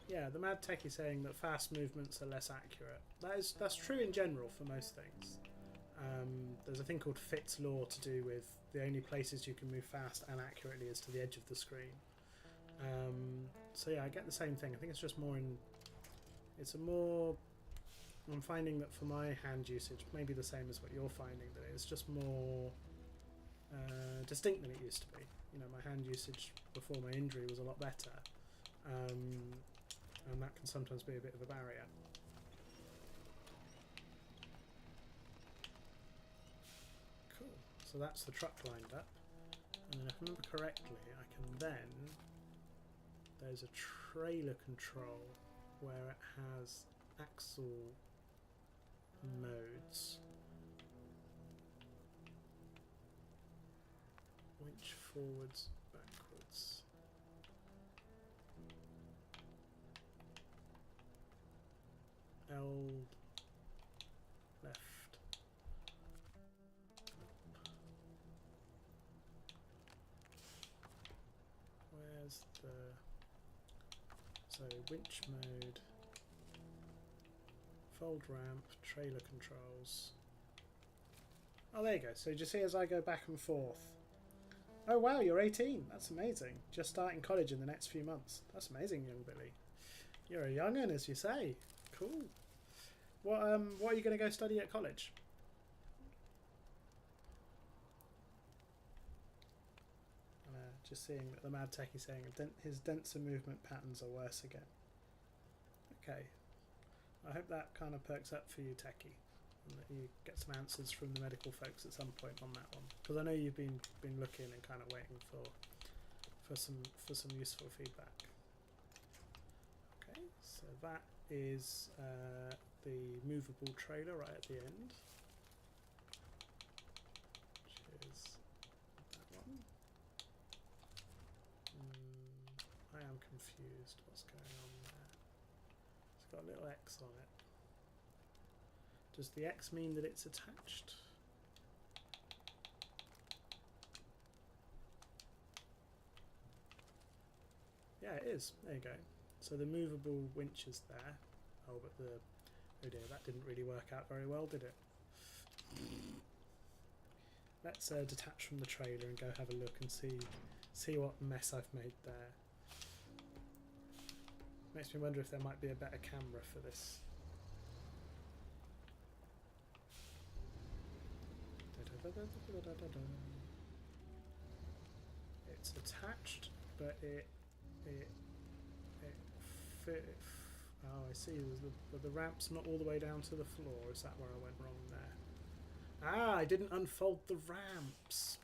Yeah, the Mad Techie saying that fast movements are less accurate. That's true in general for most things. There's a thing called Fitt's Law to do with the only places you can move fast and accurately is to the edge of the screen. So yeah, I get the same thing. I think it's just more in... I'm finding that for my hand usage, maybe the same as what you're finding, that it's just more distinct than it used to be. You know, my hand usage before my injury was a lot better. And that can sometimes be a bit of a barrier. Cool. So that's the truck lined up. And then if I remember correctly, I can then... There's a trailer control where it has axle modes. Winch forwards, backwards. L left. Where's the... So winch mode, fold ramp, trailer controls. Oh, there you go. So just see as I go back and forth. Oh wow, you're 18. That's amazing. Just starting college in the next few months. That's amazing, young Billy. You're a young'un, as you say. Cool. What are you going to go study at college? Just seeing that the Mad Techie saying his denser movement patterns are worse again. Okay. I hope that kind of perks up for you, Techie, and that you get some answers from the medical folks at some point on that one, because I know you've been looking and kind of waiting for some useful feedback. Okay, so that is the movable trailer right at the end, which is that one. I am confused. What's going on there? It's got a little X on it. Does the X mean that it's attached? Yeah, it is. There you go. So the movable winch is there. Oh, but oh dear, that didn't really work out very well, did it? Let's detach from the trailer and go have a look and see what mess I've made there. Makes me wonder if there might be a better camera for this. It's attached, but it fit. Oh, I see. The ramp's not all the way down to the floor. Is that where I went wrong there? Ah, I didn't unfold the ramps.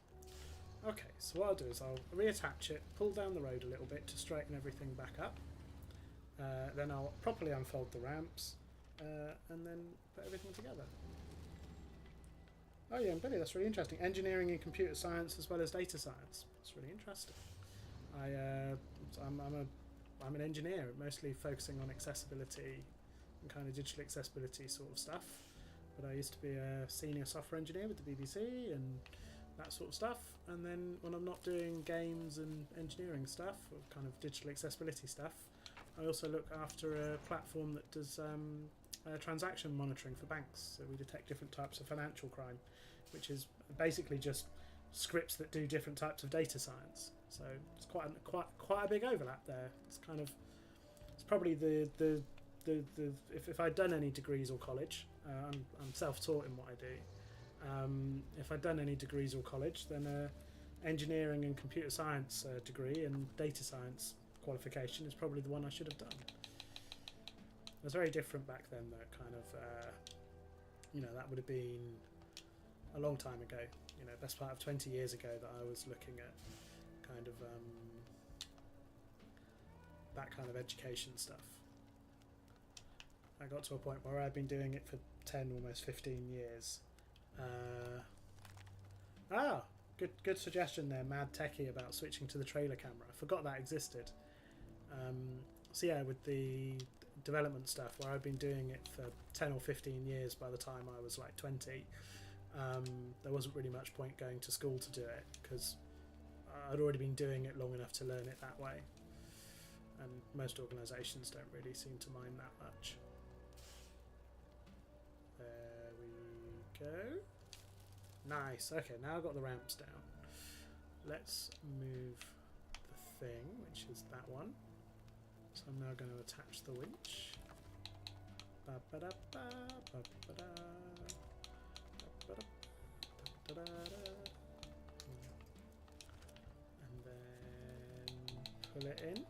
Okay, so what I'll do is I'll reattach it, pull down the road a little bit to straighten everything back up. Then I'll properly unfold the ramps and then put everything together. Oh yeah, and Billy, that's really interesting. Engineering and computer science as well as data science. That's really interesting. I'm an engineer, mostly focusing on accessibility and kind of digital accessibility sort of stuff. But I used to be a senior software engineer with the BBC and that sort of stuff. And then when I'm not doing games and engineering stuff, or kind of digital accessibility stuff, I also look after a platform that does transaction monitoring for banks. So we detect different types of financial crime, which is basically just scripts that do different types of data science. So it's quite a big overlap there. It's probably the if I'd done any degrees or college, I'm self-taught in what I do. If I'd done any degrees or college, then engineering and computer science degree and data science qualification is probably the one I should have done. It was very different back then, though. Kind of, that would have been a long time ago. Best part of 20 years ago that I was looking at kind of that kind of education stuff. I got to a point where I'd been doing it for 10, almost 15 years. Good suggestion there, Mad Techie, about switching to the trailer camera. I forgot that existed. So yeah, with the development stuff, where I've been doing it for 10 or 15 years by the time I was like 20, there wasn't really much point going to school to do it, because I'd already been doing it long enough to learn it that way. And most organisations don't really seem to mind that much. There we go. Nice. Okay, now I've got the ramps down. Let's move the thing, which is that one. So I'm now going to attach the winch. And then pull it in.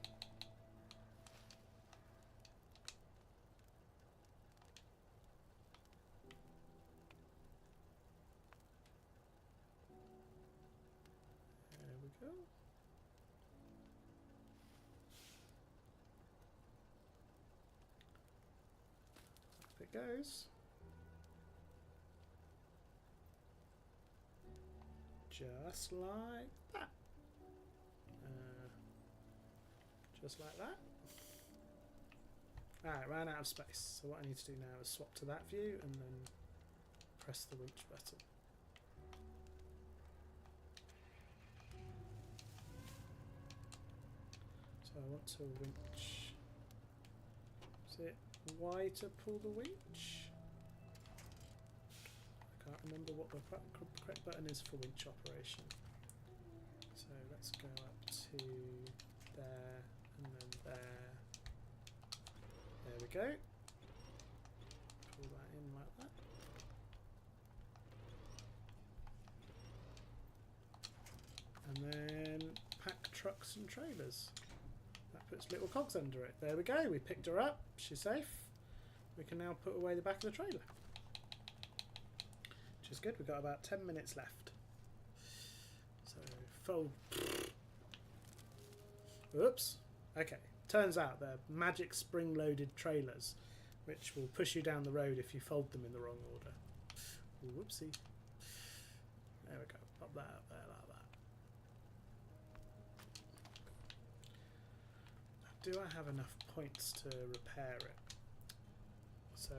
There we go. Up it goes. Just like that. Just like that. Alright, ran out of space. So what I need to do now is swap to that view and then press the winch button. So I want to winch. Is it Y to pull the winch? I can't remember what the correct button is for winch operation. So let's go up to there and then there. There we go. Pull that in like that. And then pack trucks and trailers. That puts little cogs under it. There we go. We picked her up. She's safe. We can now put away the back of the trailer. Which is good. We've got about 10 minutes left. So fold. Oops. Okay. Turns out they're magic spring-loaded trailers, which will push you down the road if you fold them in the wrong order. Whoopsie. There we go. Pop that up there like that. Do I have enough points to repair it? So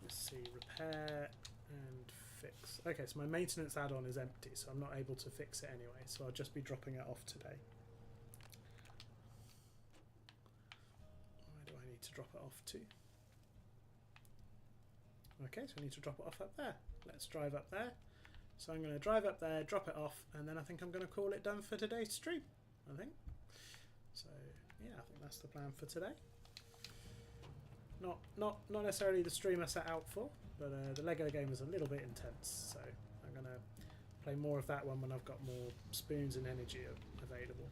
let's see, repair and fix. Okay, so my maintenance add-on is empty, so I'm not able to fix it anyway, so I'll just be dropping it off today. Where do I need to drop it off to? Okay, so I need to drop it off up there. Let's drive up there. So I'm going to drive up there, drop it off, and then I think I'm going to call it done for today's stream, I think. So yeah, I think that's the plan for today. Not necessarily the stream I set out for, but the Lego game is a little bit intense, so I'm gonna play more of that one when I've got more spoons and energy available.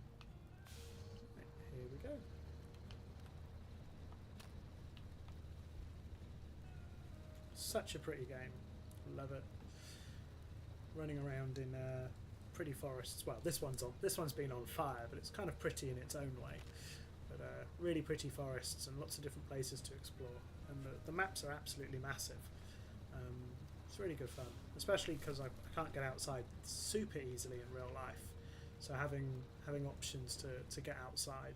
Here we go. Such a pretty game, love it. Running around in pretty forests. Well, this one's been on fire, but it's kind of pretty in its own way. But really pretty forests and lots of different places to explore, and the maps are absolutely massive. It's really good fun, especially because I can't get outside super easily in real life, so having options to get outside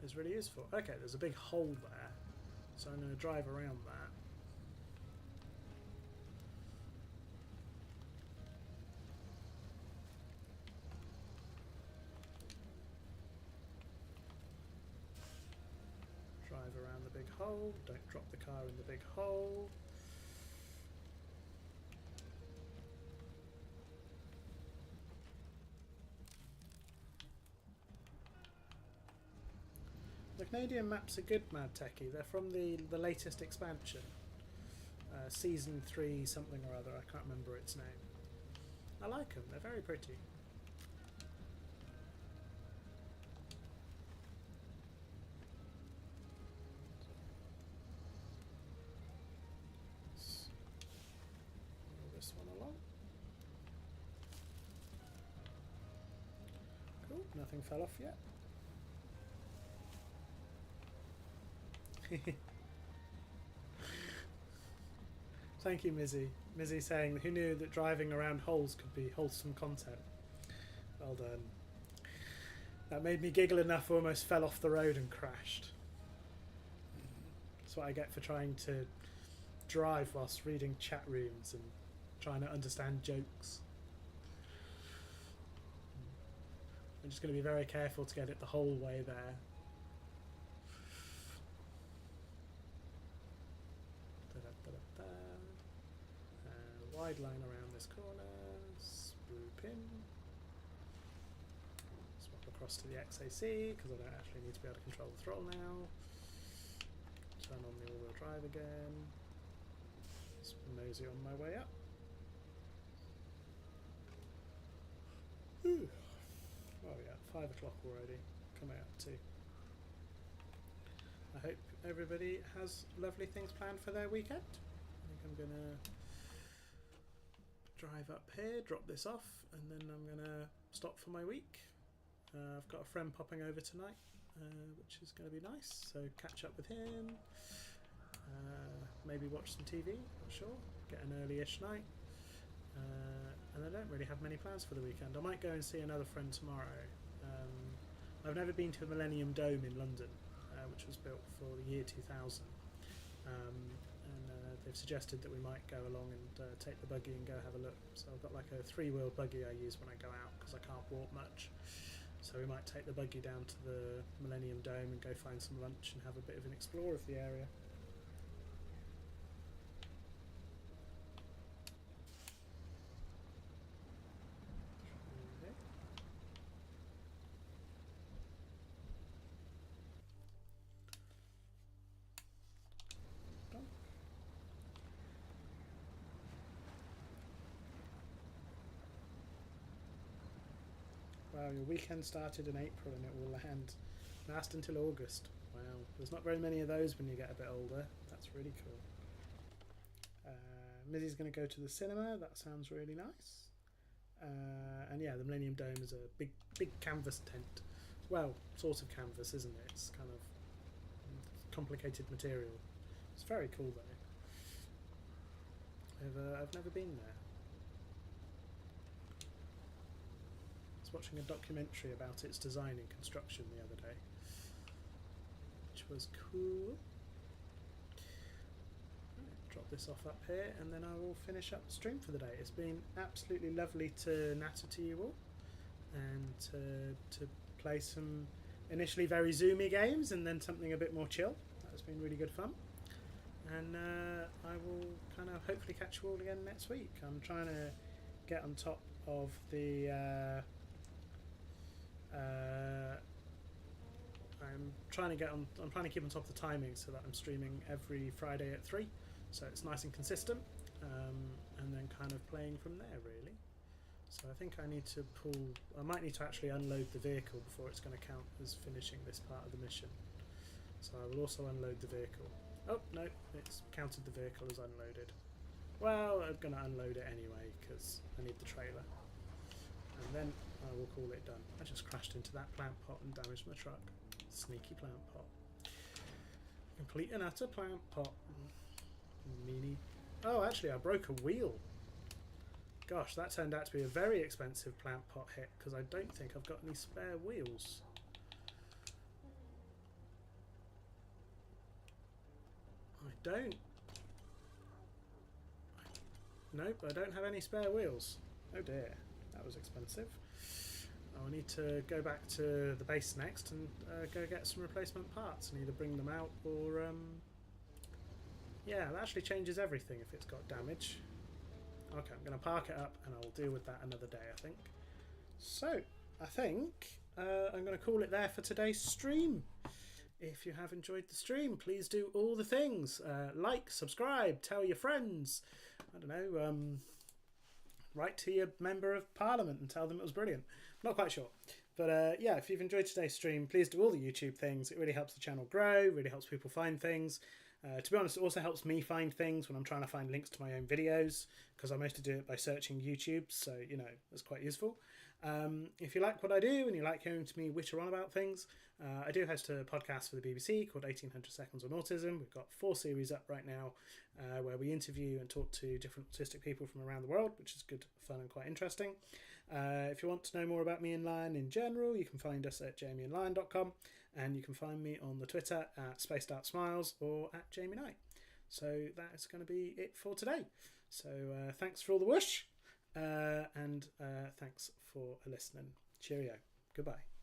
is really useful. Okay, there's a big hole there, so I'm going to drive around that. big hole. Don't drop the car in the big hole. The Canadian maps are good, Mad Techie. They're from the latest expansion. Season 3 something or other. I can't remember its name. I like them. They're very pretty. Move this one along. Cool. Nothing fell off yet. Thank you, Mizzy. Mizzy saying, who knew that driving around holes could be wholesome content? Well done. That made me giggle enough, I almost fell off the road and crashed. That's what I get for trying to drive whilst reading chat rooms and trying to understand jokes. I'm just going to be very careful to get it the whole way there. Wide line around this corner, swoop in, swap across to the XAC because I don't actually need to be able to control the throttle now. Turn on the all-wheel drive again. Mosey on my way up. Whew. Oh yeah, 5 o'clock already, coming up too. I hope everybody has lovely things planned for their weekend. I think I'm gonna drive up here, drop this off, and then I'm gonna stop for my week. I've got a friend popping over tonight, which is going to be nice, so catch up with him, maybe watch some TV, not sure, get an early-ish night, and I don't really have many plans for the weekend. I might go and see another friend tomorrow. I've never been to the Millennium Dome in London, which was built for the year 2000. They've suggested that we might go along and take the buggy and go have a look. So I've got like a 3-wheel buggy I use when I go out because I can't walk much. So we might take the buggy down to the Millennium Dome and go find some lunch and have a bit of an explore of the area. Wow, your weekend started in April and it will last until August. Wow, there's not very many of those when you get a bit older. That's really cool. Mizzy's going to go to the cinema. That sounds really nice. And yeah, the Millennium Dome is a big canvas tent. Well, sort of canvas, isn't it? It's kind of complicated material. It's very cool though. I've never been there. Watching a documentary about its design and construction the other day, which was cool. Right, drop this off up here and then I will finish up the stream for the day. It's been absolutely lovely to natter to you all and to play some initially very zoomy games and then something a bit more chill. That's been really good fun, and I will kind of hopefully catch you all again next week. I'm trying to get on top of the I'm trying to keep on top of the timing so that I'm streaming every Friday at 3, so it's nice and consistent, and then kind of playing from there really. So I think I might need to actually unload the vehicle before it's going to count as finishing this part of the mission. So I will also unload the vehicle. Oh no, it's counted the vehicle as unloaded. Well, I'm going to unload it anyway because I need the trailer, and then I will call it done. I just crashed into that plant pot and damaged my truck. Sneaky plant pot. Complete and utter plant pot. Meanie. Oh, actually, I broke a wheel. Gosh, that turned out to be a very expensive plant pot hit because I don't think I've got any spare wheels. I don't. Nope, I don't have any spare wheels. Oh dear, that was expensive. I'll need to go back to the base next and go get some replacement parts and either bring them out or... yeah, that actually changes everything if it's got damage. Okay, I'm going to park it up and I'll deal with that another day, I think. So, I think I'm going to call it there for today's stream. If you have enjoyed the stream, please do all the things. Like, subscribe, tell your friends. I don't know, write to your member of parliament and tell them it was brilliant. Not quite sure. But yeah, if you've enjoyed today's stream, please do all the YouTube things. It really helps the channel grow, really helps people find things. To be honest, it also helps me find things when I'm trying to find links to my own videos, because I mostly do it by searching YouTube, so, you know, it's quite useful. If you like what I do and you like hearing to me witter on about things, I do host a podcast for the BBC called 1800 Seconds on Autism. We've got 4 series up right now where we interview and talk to different autistic people from around the world, which is good fun and quite interesting. If you want to know more about me and Lion in general, you can find us at jamieandlion.com, and you can find me on the Twitter at SpacedOutSmiles or at Jamie Knight. So that is going to be it for today. So thanks for all the whoosh, and thanks for listening. Cheerio. Goodbye.